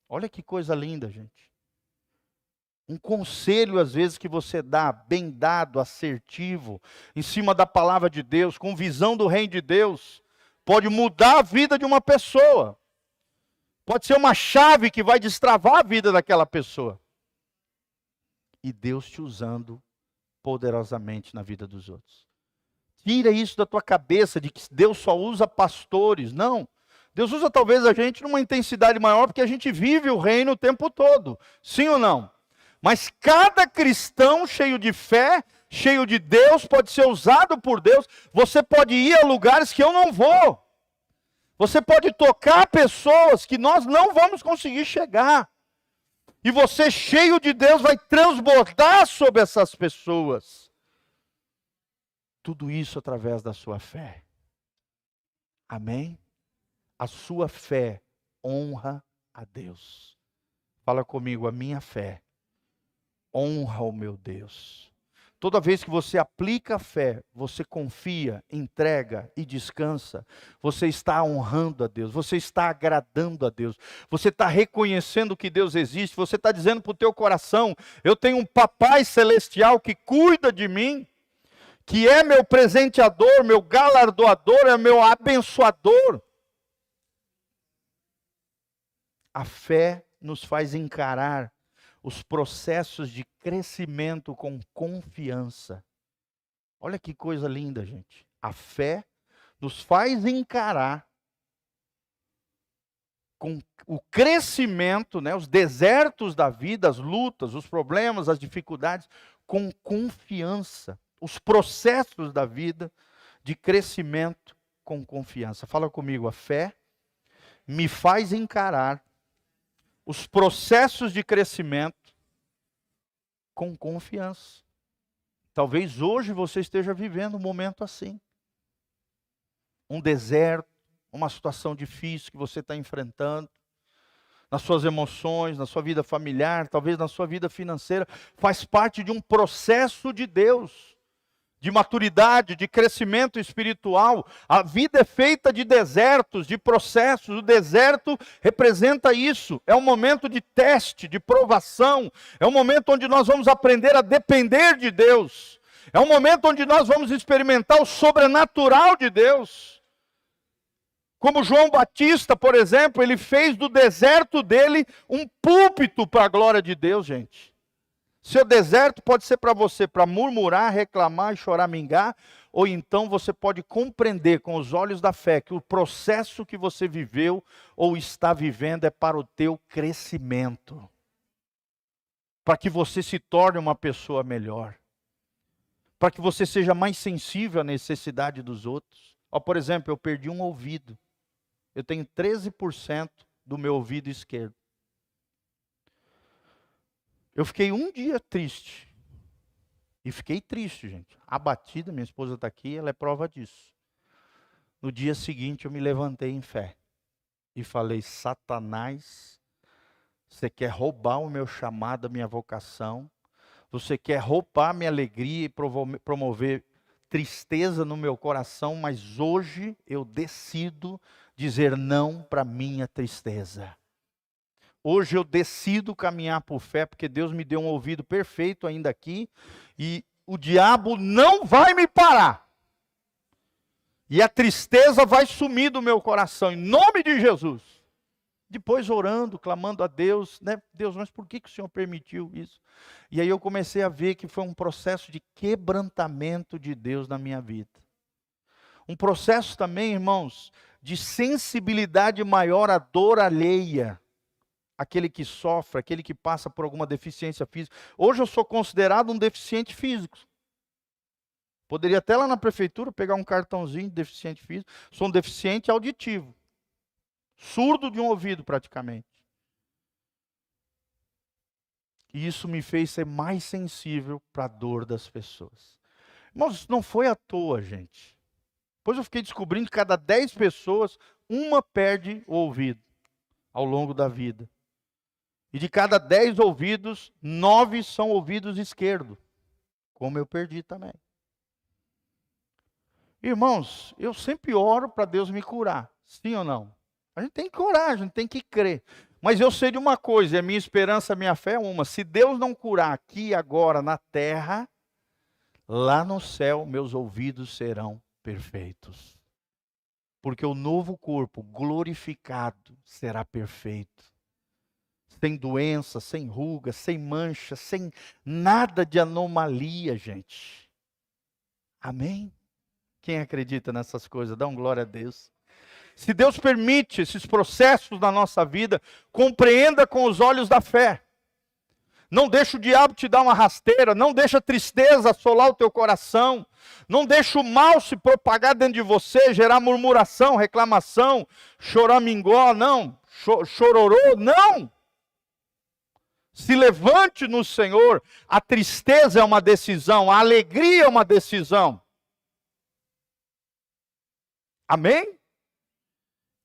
Olha que coisa linda, gente. Um conselho, às vezes, que você dá, bem dado, assertivo, em cima da palavra de Deus, com visão do reino de Deus, pode mudar a vida de uma pessoa. Pode ser uma chave que vai destravar a vida daquela pessoa. E Deus te usando poderosamente na vida dos outros. Tira isso da tua cabeça, de que Deus só usa pastores. Não. Deus usa talvez a gente numa intensidade maior, porque a gente vive o reino o tempo todo. Sim ou não? Mas cada cristão cheio de fé, cheio de Deus, pode ser usado por Deus. Você pode ir a lugares que eu não vou. Você pode tocar pessoas que nós não vamos conseguir chegar. E você, cheio de Deus, vai transbordar sobre essas pessoas. Tudo isso através da sua fé. Amém? A sua fé honra a Deus. Fala comigo, a minha fé honra o meu Deus. Toda vez que você aplica a fé, você confia, entrega e descansa, você está honrando a Deus, você está agradando a Deus, você está reconhecendo que Deus existe, você está dizendo para o teu coração, eu tenho um papai celestial que cuida de mim, que é meu presenteador, meu galardoador, é meu abençoador. A fé nos faz encarar os processos de crescimento com confiança. Olha que coisa linda, gente. A fé nos faz encarar com o crescimento, né, os desertos da vida, as lutas, os problemas, as dificuldades, com confiança. Os processos da vida de crescimento com confiança. Fala comigo, a fé me faz encarar os processos de crescimento com confiança. Talvez hoje você esteja vivendo um momento assim. Um deserto, uma situação difícil que você está enfrentando. Nas suas emoções, na sua vida familiar, talvez na sua vida financeira. Faz parte de um processo de Deus. De maturidade, de crescimento espiritual. A vida é feita de desertos, de processos. O deserto representa isso. É um momento de teste, de provação. É um momento onde nós vamos aprender a depender de Deus. É um momento onde nós vamos experimentar o sobrenatural de Deus. Como João Batista, por exemplo, ele fez do deserto dele um púlpito para a glória de Deus, gente. Seu deserto pode ser para você, para murmurar, reclamar e choramingar, ou então você pode compreender com os olhos da fé que o processo que você viveu ou está vivendo é para o teu crescimento. Para que você se torne uma pessoa melhor. Para que você seja mais sensível à necessidade dos outros. Ó, por exemplo, eu perdi um ouvido. Eu tenho 13% do meu ouvido esquerdo. Eu fiquei um dia triste. E fiquei triste, gente. Abatida, minha esposa está aqui, ela é prova disso. No dia seguinte eu me levantei em fé. E falei, Satanás, você quer roubar o meu chamado, a minha vocação. Você quer roubar minha alegria e promover tristeza no meu coração. Mas hoje eu decido dizer não para minha tristeza. Hoje eu decido caminhar por fé, porque Deus me deu um ouvido perfeito ainda aqui, e o diabo não vai me parar. E a tristeza vai sumir do meu coração, em nome de Jesus. Depois orando, clamando a Deus, né? Deus, mas por que o Senhor permitiu isso? E aí eu comecei a ver que foi um processo de quebrantamento de Deus na minha vida. Um processo também, irmãos, de sensibilidade maior à dor alheia. Aquele que sofre, aquele que passa por alguma deficiência física. Hoje eu sou considerado um deficiente físico. Poderia até lá na prefeitura pegar um cartãozinho de deficiente físico. Sou um deficiente auditivo. Surdo de um ouvido praticamente. E isso me fez ser mais sensível para a dor das pessoas. Mas não foi à toa, gente. Depois eu fiquei descobrindo que cada 10 pessoas, uma perde o ouvido ao longo da vida. E de cada 10 ouvidos, 9 são ouvidos esquerdos. Como eu perdi também. Irmãos, eu sempre oro para Deus me curar. Sim ou não? A gente tem que orar, a gente tem que crer. Mas eu sei de uma coisa, e a minha esperança, a minha fé é uma. Se Deus não curar aqui agora na terra, lá no céu meus ouvidos serão perfeitos. Porque o novo corpo glorificado será perfeito. Sem doença, sem ruga, sem mancha, sem nada de anomalia, gente. Amém? Quem acredita nessas coisas, dá um glória a Deus. Se Deus permite esses processos na nossa vida, compreenda com os olhos da fé. Não deixa o diabo te dar uma rasteira, não deixa a tristeza assolar o teu coração, não deixa o mal se propagar dentro de você, gerar murmuração, reclamação, choramingó, não, chororô, não. Se levante no Senhor, a tristeza é uma decisão, a alegria é uma decisão. Amém?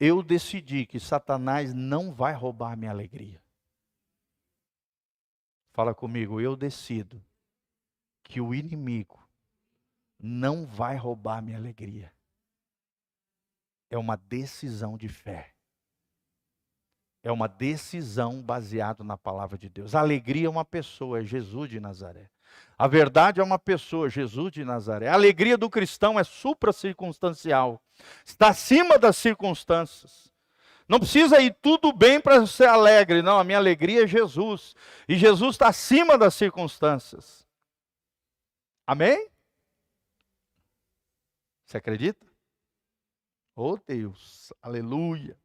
Eu decidi que Satanás não vai roubar a minha alegria. Fala comigo, eu decido que o inimigo não vai roubar a minha alegria. É uma decisão de fé. É uma decisão baseada na palavra de Deus. A alegria é uma pessoa, é Jesus de Nazaré. A verdade é uma pessoa, Jesus de Nazaré. A alegria do cristão é supracircunstancial. Está acima das circunstâncias. Não precisa ir tudo bem para ser alegre. Não, a minha alegria é Jesus. E Jesus está acima das circunstâncias. Amém? Você acredita? Oh Deus, aleluia.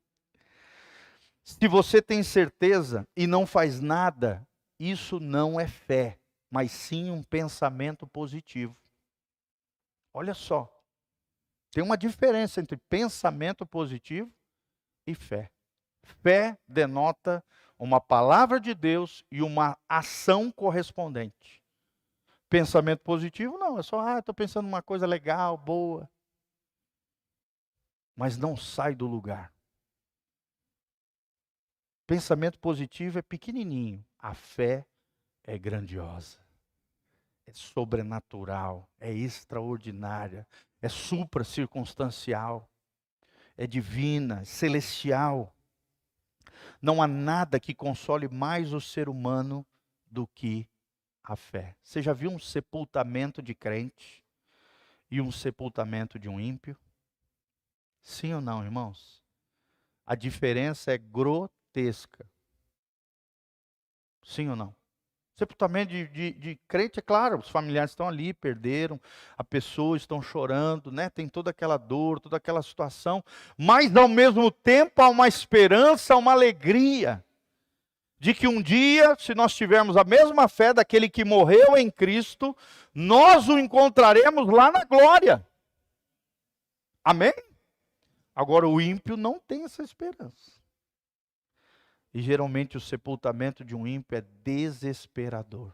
Se você tem certeza e não faz nada, isso não é fé, mas sim um pensamento positivo. Olha só, tem uma diferença entre pensamento positivo e fé. Fé denota uma palavra de Deus e uma ação correspondente. Pensamento positivo não, é só, estou pensando numa coisa legal, boa. Mas não sai do lugar. Pensamento positivo é pequenininho, a fé é grandiosa, é sobrenatural, é extraordinária, é supracircunstancial, é divina, celestial. Não há nada que console mais o ser humano do que a fé. Você já viu um sepultamento de crente e um sepultamento de um ímpio? Sim ou não, irmãos? A diferença é grotesca. Sim ou não? Sepultamento de crente, é claro, os familiares estão ali, perderam, a pessoa estão chorando, né? Tem toda aquela dor, toda aquela situação, mas ao mesmo tempo há uma esperança, uma alegria, de que um dia, se nós tivermos a mesma fé daquele que morreu em Cristo, nós o encontraremos lá na glória. Amém? Agora o ímpio não tem essa esperança. E geralmente o sepultamento de um ímpio é desesperador.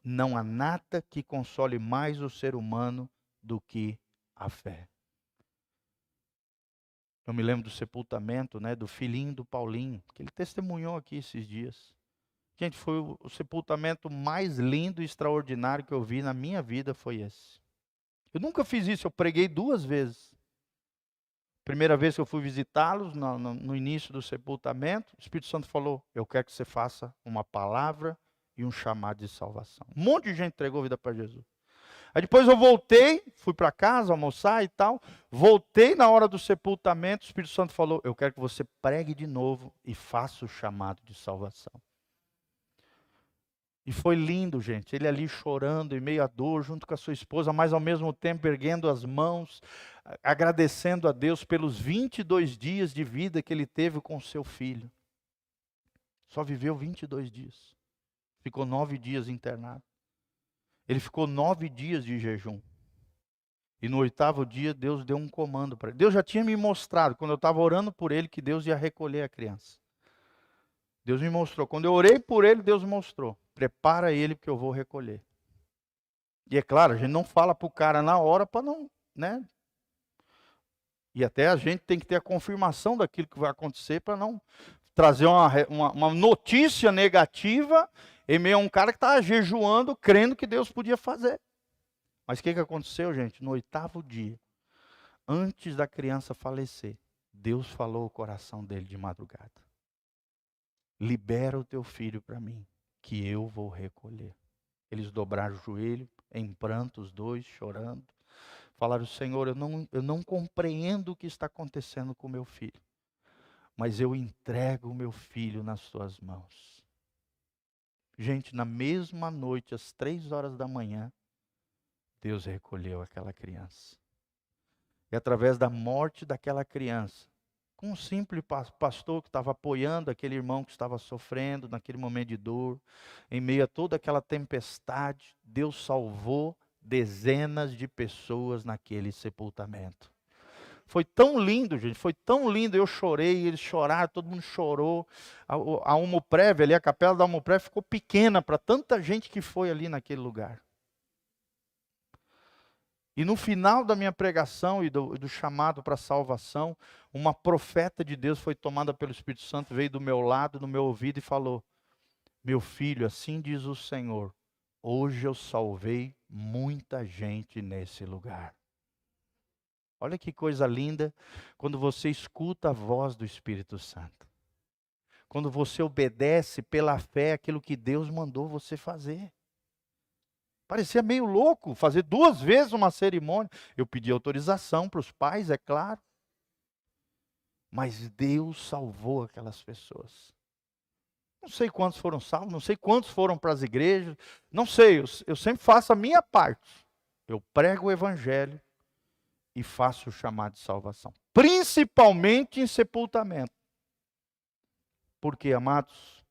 Não há nada que console mais o ser humano do que a fé. Eu me lembro do sepultamento, do filhinho do Paulinho, que ele testemunhou aqui esses dias. Gente, foi o sepultamento mais lindo e extraordinário que eu vi na minha vida, foi esse. Eu nunca fiz isso, eu preguei 2 vezes. Primeira vez que eu fui visitá-los, no início do sepultamento, o Espírito Santo falou, eu quero que você faça uma palavra e um chamado de salvação. Um monte de gente entregou a vida para Jesus. Aí depois eu voltei, fui para casa almoçar e tal, voltei na hora do sepultamento, o Espírito Santo falou, eu quero que você pregue de novo e faça o chamado de salvação. E foi lindo, gente, ele ali chorando em meio à dor, junto com a sua esposa, mas ao mesmo tempo erguendo as mãos, agradecendo a Deus pelos 22 dias de vida que ele teve com seu filho. Só viveu 22 dias. Ficou 9 dias internado. Ele ficou 9 dias de jejum. E no 8º dia, Deus deu um comando para ele. Deus já tinha me mostrado, quando eu estava orando por ele, que Deus ia recolher a criança. Deus me mostrou. Quando eu orei por ele, Deus mostrou. Prepara ele, porque eu vou recolher. E é claro, a gente não fala para o cara na hora para não, E até a gente tem que ter a confirmação daquilo que vai acontecer para não trazer uma notícia negativa em meio a um cara que estava jejuando, crendo que Deus podia fazer. Mas o que aconteceu, gente? No 8º dia, antes da criança falecer, Deus falou o coração dele de madrugada. Libera o teu filho para mim, que eu vou recolher. Eles dobraram o joelho, em pranto os dois, chorando. Falaram, Senhor, eu não compreendo o que está acontecendo com o meu filho. Mas eu entrego o meu filho nas tuas mãos. Gente, na mesma noite, às 3 horas da manhã, Deus recolheu aquela criança. E através da morte daquela criança, com um simples pastor que estava apoiando aquele irmão que estava sofrendo naquele momento de dor, em meio a toda aquela tempestade, Deus salvou dezenas de pessoas naquele sepultamento. Foi tão lindo, gente, foi tão lindo, eu chorei, eles choraram, todo mundo chorou. A Almoprévia ali, a capela da Almoprévia ficou pequena para tanta gente que foi ali naquele lugar. E no final da minha pregação e do chamado para a salvação, uma profeta de Deus foi tomada pelo Espírito Santo, veio do meu lado, no meu ouvido e falou, meu filho, assim diz o Senhor, hoje eu salvei muita gente nesse lugar. Olha que coisa linda, quando você escuta a voz do Espírito Santo. Quando você obedece pela fé aquilo que Deus mandou você fazer. Parecia meio louco fazer 2 vezes uma cerimônia. Eu pedi autorização para os pais, é claro. Mas Deus salvou aquelas pessoas. Não sei quantos foram salvos, não sei quantos foram para as igrejas. Não sei, eu sempre faço a minha parte. Eu prego o evangelho e faço o chamado de salvação. Principalmente em sepultamento. Porque, amados,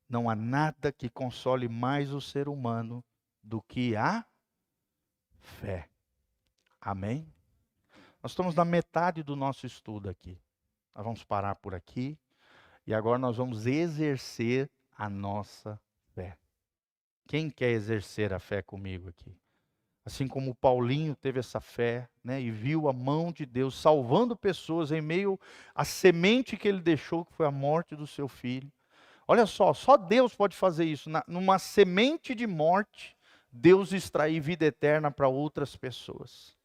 não há nada que console mais o ser humano do que a fé. Amém? Nós estamos na metade do nosso estudo aqui. Nós vamos parar por aqui. E agora nós vamos exercer a nossa fé. Quem quer exercer a fé comigo aqui? Assim como o Paulinho teve essa fé, e viu a mão de Deus salvando pessoas em meio à semente que ele deixou, que foi a morte do seu filho. Olha só Deus pode fazer isso. Numa semente de morte, Deus extrair vida eterna para outras pessoas.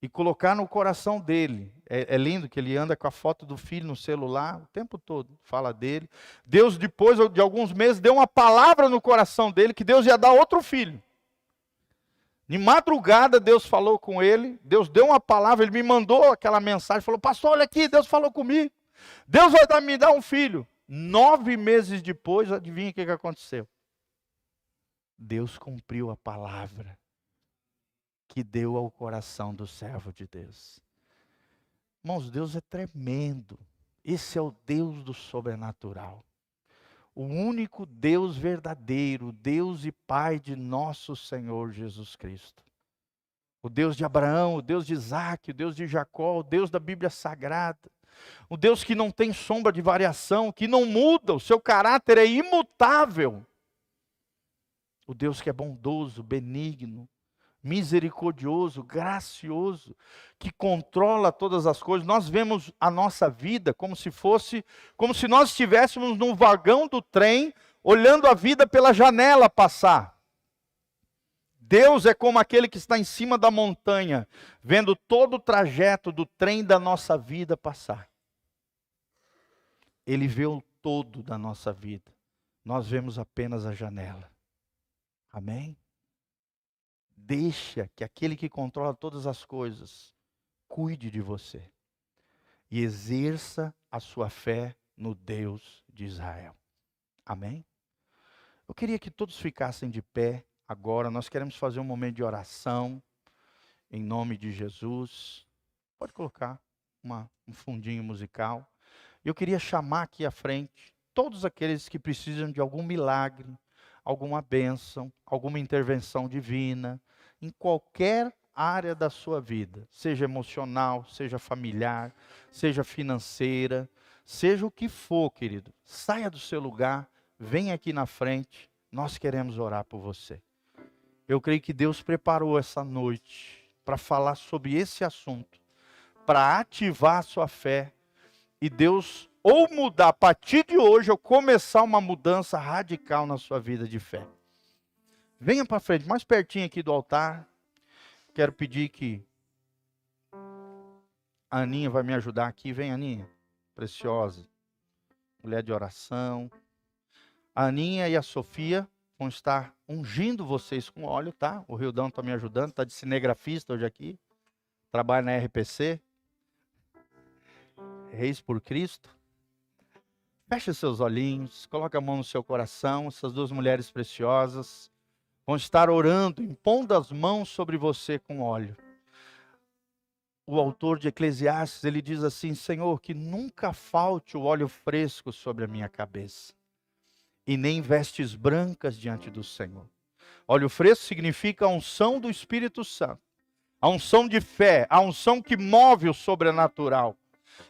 E colocar no coração dele. É lindo que ele anda com a foto do filho no celular o tempo todo, fala dele. Deus, depois de alguns meses, deu uma palavra no coração dele, que Deus ia dar outro filho. De madrugada, Deus falou com ele, Deus deu uma palavra, ele me mandou aquela mensagem, falou, pastor, olha aqui, Deus falou comigo. Deus vai me dar um filho. 9 meses depois, adivinha o que aconteceu? Deus cumpriu a palavra que deu ao coração do servo de Deus. Irmãos, Deus é tremendo. Esse é o Deus do sobrenatural. O único Deus verdadeiro, Deus e Pai de nosso Senhor Jesus Cristo. O Deus de Abraão, o Deus de Isaac, o Deus de Jacó, o Deus da Bíblia Sagrada. O Deus que não tem sombra de variação, que não muda, o seu caráter é imutável. O Deus que é bondoso, benigno, misericordioso, gracioso, que controla todas as coisas. Nós vemos a nossa vida como se nós estivéssemos num vagão do trem, olhando a vida pela janela passar. Deus é como aquele que está em cima da montanha, vendo todo o trajeto do trem da nossa vida passar. Ele vê o todo da nossa vida. Nós vemos apenas a janela. Amém? Deixa que aquele que controla todas as coisas cuide de você. E exerça a sua fé no Deus de Israel. Amém? Eu queria que todos ficassem de pé. Agora nós queremos fazer um momento de oração, em nome de Jesus. Pode colocar um fundinho musical. Eu queria chamar aqui à frente todos aqueles que precisam de algum milagre, alguma bênção, alguma intervenção divina, em qualquer área da sua vida, seja emocional, seja familiar, seja financeira, seja o que for, querido. Saia do seu lugar, venha aqui na frente, nós queremos orar por você. Eu creio que Deus preparou essa noite para falar sobre esse assunto, para ativar a sua fé, e Deus ou mudar a partir de hoje, ou começar uma mudança radical na sua vida de fé. Venha para frente, mais pertinho aqui do altar. Quero pedir que a Aninha vai me ajudar aqui. Vem, Aninha, preciosa, mulher de oração. A Aninha e a Sofia vão estar ungindo vocês com óleo, tá? O Rildão está me ajudando, está de cinegrafista hoje aqui. Trabalha na RPC. Reis por Cristo. Feche seus olhinhos, coloque a mão no seu coração. Essas duas mulheres preciosas vão estar orando, impondo as mãos sobre você com óleo. O autor de Eclesiastes, ele diz assim: Senhor, que nunca falte o óleo fresco sobre a minha cabeça, e nem vestes brancas diante do Senhor. Óleo fresco significa a unção do Espírito Santo, a unção de fé, a unção que move o sobrenatural.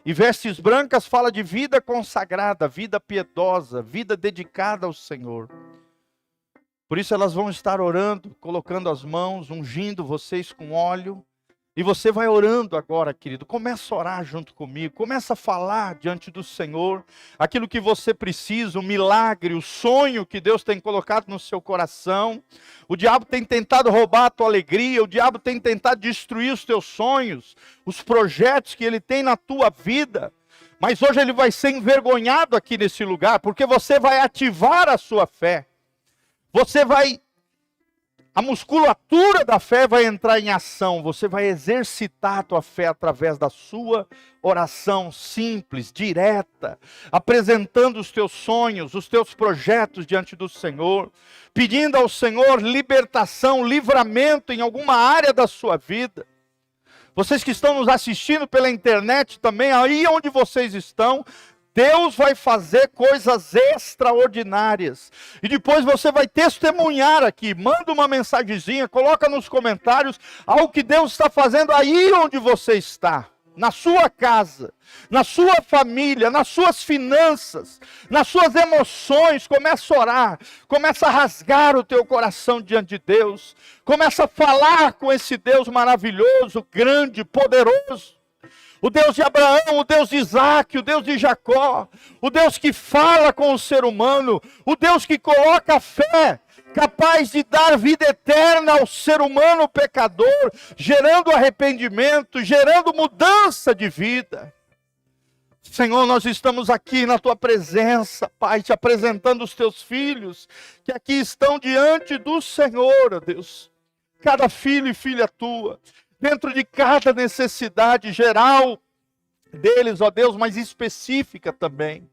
E vestes brancas fala de vida consagrada, vida piedosa, vida dedicada ao Senhor. Por isso elas vão estar orando, colocando as mãos, ungindo vocês com óleo. E você vai orando agora, querido. Começa a orar junto comigo. Começa a falar diante do Senhor aquilo que você precisa, o milagre, o sonho que Deus tem colocado no seu coração. O diabo tem tentado roubar a tua alegria. O diabo tem tentado destruir os teus sonhos, os projetos que ele tem na tua vida. Mas hoje ele vai ser envergonhado aqui nesse lugar, porque você vai ativar a sua fé. A musculatura da fé vai entrar em ação. Você vai exercitar a tua fé através da sua oração simples, direta, apresentando os teus sonhos, os teus projetos diante do Senhor, pedindo ao Senhor libertação, livramento em alguma área da sua vida. Vocês que estão nos assistindo pela internet também, aí onde vocês estão, Deus vai fazer coisas extraordinárias. E depois você vai testemunhar aqui. Manda uma mensagenzinha, coloca nos comentários algo que Deus está fazendo aí onde você está. Na sua casa, na sua família, nas suas finanças, nas suas emoções. Começa a orar, começa a rasgar o teu coração diante de Deus. Começa a falar com esse Deus maravilhoso, grande, poderoso. O Deus de Abraão, o Deus de Isaac, o Deus de Jacó, o Deus que fala com o ser humano, o Deus que coloca a fé, capaz de dar vida eterna ao ser humano pecador, gerando arrependimento, gerando mudança de vida. Senhor, nós estamos aqui na Tua presença, Pai, te apresentando os Teus filhos, que aqui estão diante do Senhor, ó Deus. Cada filho e filha Tua, dentro de cada necessidade geral deles, ó Deus, mas específica também.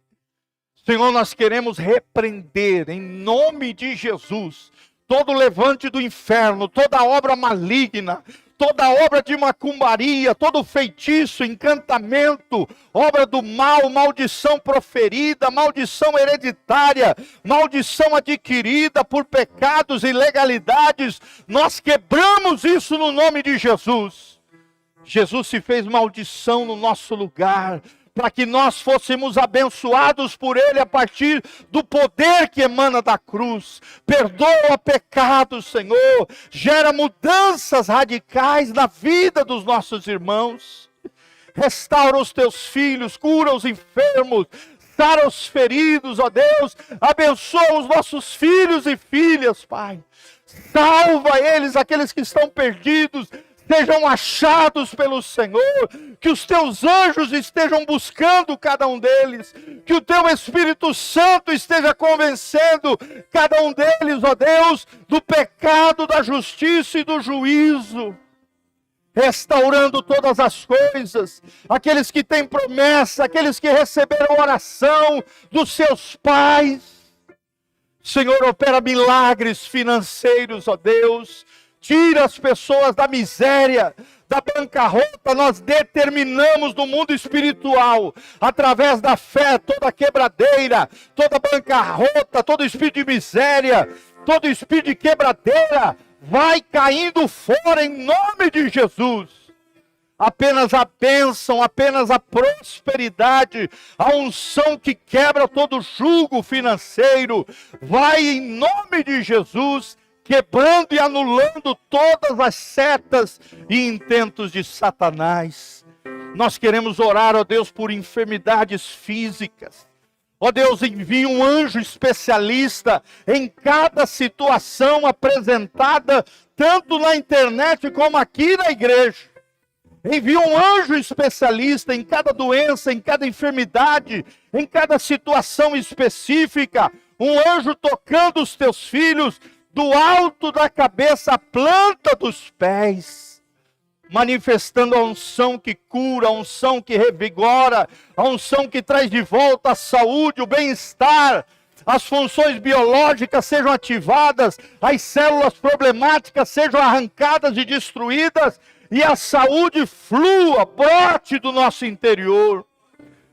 Senhor, nós queremos repreender, em nome de Jesus, todo levante do inferno, toda obra maligna, toda obra de macumbaria, todo feitiço, encantamento, obra do mal, maldição proferida, maldição hereditária, maldição adquirida por pecados e ilegalidades, nós quebramos isso no nome de Jesus. Jesus se fez maldição no nosso lugar, para que nós fôssemos abençoados por Ele a partir do poder que emana da cruz. Perdoa pecados, Senhor, gera mudanças radicais na vida dos nossos irmãos. Restaura os teus filhos, cura os enfermos, sara os feridos, ó Deus, abençoa os nossos filhos e filhas, Pai. Salva eles, aqueles que estão perdidos, sejam achados pelo Senhor, que os teus anjos estejam buscando cada um deles, que o teu Espírito Santo esteja convencendo cada um deles, ó Deus, do pecado, da justiça e do juízo, restaurando todas as coisas, aqueles que têm promessa, aqueles que receberam oração dos seus pais. Senhor, opera milagres financeiros, ó Deus, tira as pessoas da miséria, da bancarrota. Nós determinamos no mundo espiritual, através da fé, toda quebradeira, toda bancarrota, todo espírito de miséria, todo espírito de quebradeira, vai caindo fora em nome de Jesus. Apenas a bênção, apenas a prosperidade, a unção que quebra todo jugo financeiro, vai em nome de Jesus, quebrando e anulando todas as setas e intentos de Satanás. Nós queremos orar, ó Deus, por enfermidades físicas. Ó Deus, envia um anjo especialista em cada situação apresentada, tanto na internet como aqui na igreja. Envia um anjo especialista em cada doença, em cada enfermidade, em cada situação específica. Um anjo tocando os teus filhos, do alto da cabeça à planta dos pés, manifestando a unção que cura, a unção que revigora, a unção que traz de volta a saúde, o bem-estar, as funções biológicas sejam ativadas, as células problemáticas sejam arrancadas e destruídas, e a saúde flua, brote do nosso interior.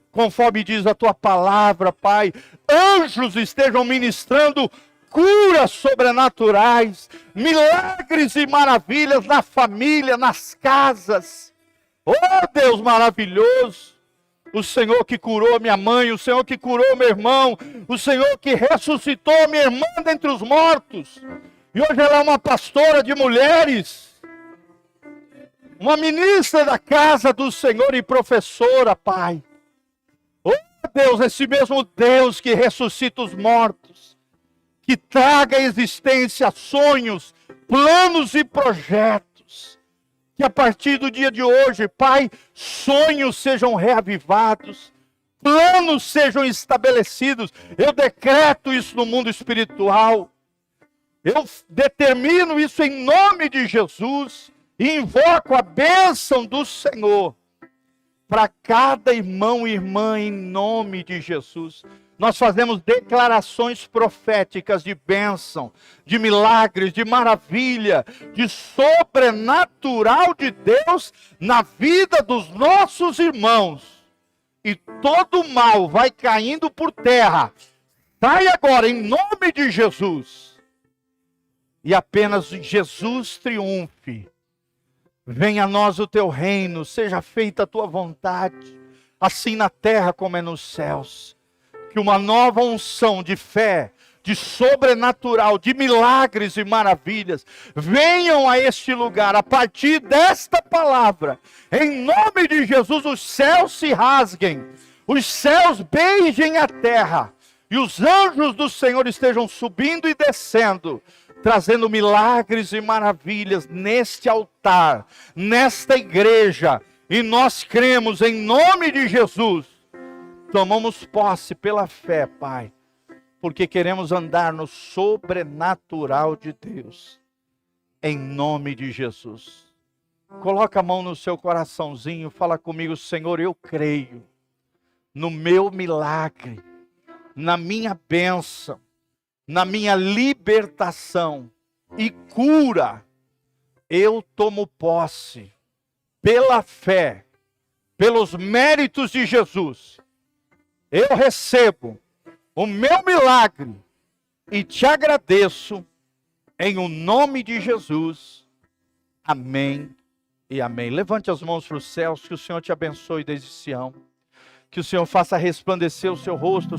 Conforme diz a tua palavra, Pai, anjos estejam ministrando curas sobrenaturais, milagres e maravilhas na família, nas casas. Oh Deus maravilhoso, o Senhor que curou minha mãe, o Senhor que curou meu irmão, o Senhor que ressuscitou minha irmã dentre os mortos, e hoje ela é uma pastora de mulheres, uma ministra da casa do Senhor e professora, Pai. Oh Deus, esse mesmo Deus que ressuscita os mortos, que traga à existência sonhos, planos e projetos. Que a partir do dia de hoje, Pai, sonhos sejam reavivados, planos sejam estabelecidos. Eu decreto isso no mundo espiritual. Eu determino isso em nome de Jesus e invoco a bênção do Senhor para cada irmão e irmã em nome de Jesus. Nós fazemos declarações proféticas de bênção, de milagres, de maravilha, de sobrenatural de Deus na vida dos nossos irmãos. E todo mal vai caindo por terra. Sai agora em nome de Jesus. E apenas Jesus triunfe. Venha a nós o teu reino, seja feita a tua vontade, assim na terra como é nos céus. Que uma nova unção de fé, de sobrenatural, de milagres e maravilhas, venham a este lugar, a partir desta palavra. Em nome de Jesus, os céus se rasguem, os céus beijem a terra, e os anjos do Senhor estejam subindo e descendo, trazendo milagres e maravilhas neste altar, nesta igreja. E nós cremos em nome de Jesus. Tomamos posse pela fé, Pai, porque queremos andar no sobrenatural de Deus, em nome de Jesus. Coloca a mão no seu coraçãozinho, fala comigo: Senhor, eu creio no meu milagre, na minha bênção, na minha libertação e cura eu tomo posse, pela fé, pelos méritos de Jesus, eu recebo o meu milagre e te agradeço em o nome de Jesus. Amém e amém. Levante as mãos para os céus, que o Senhor te abençoe desde Sião, que o Senhor faça resplandecer o seu rosto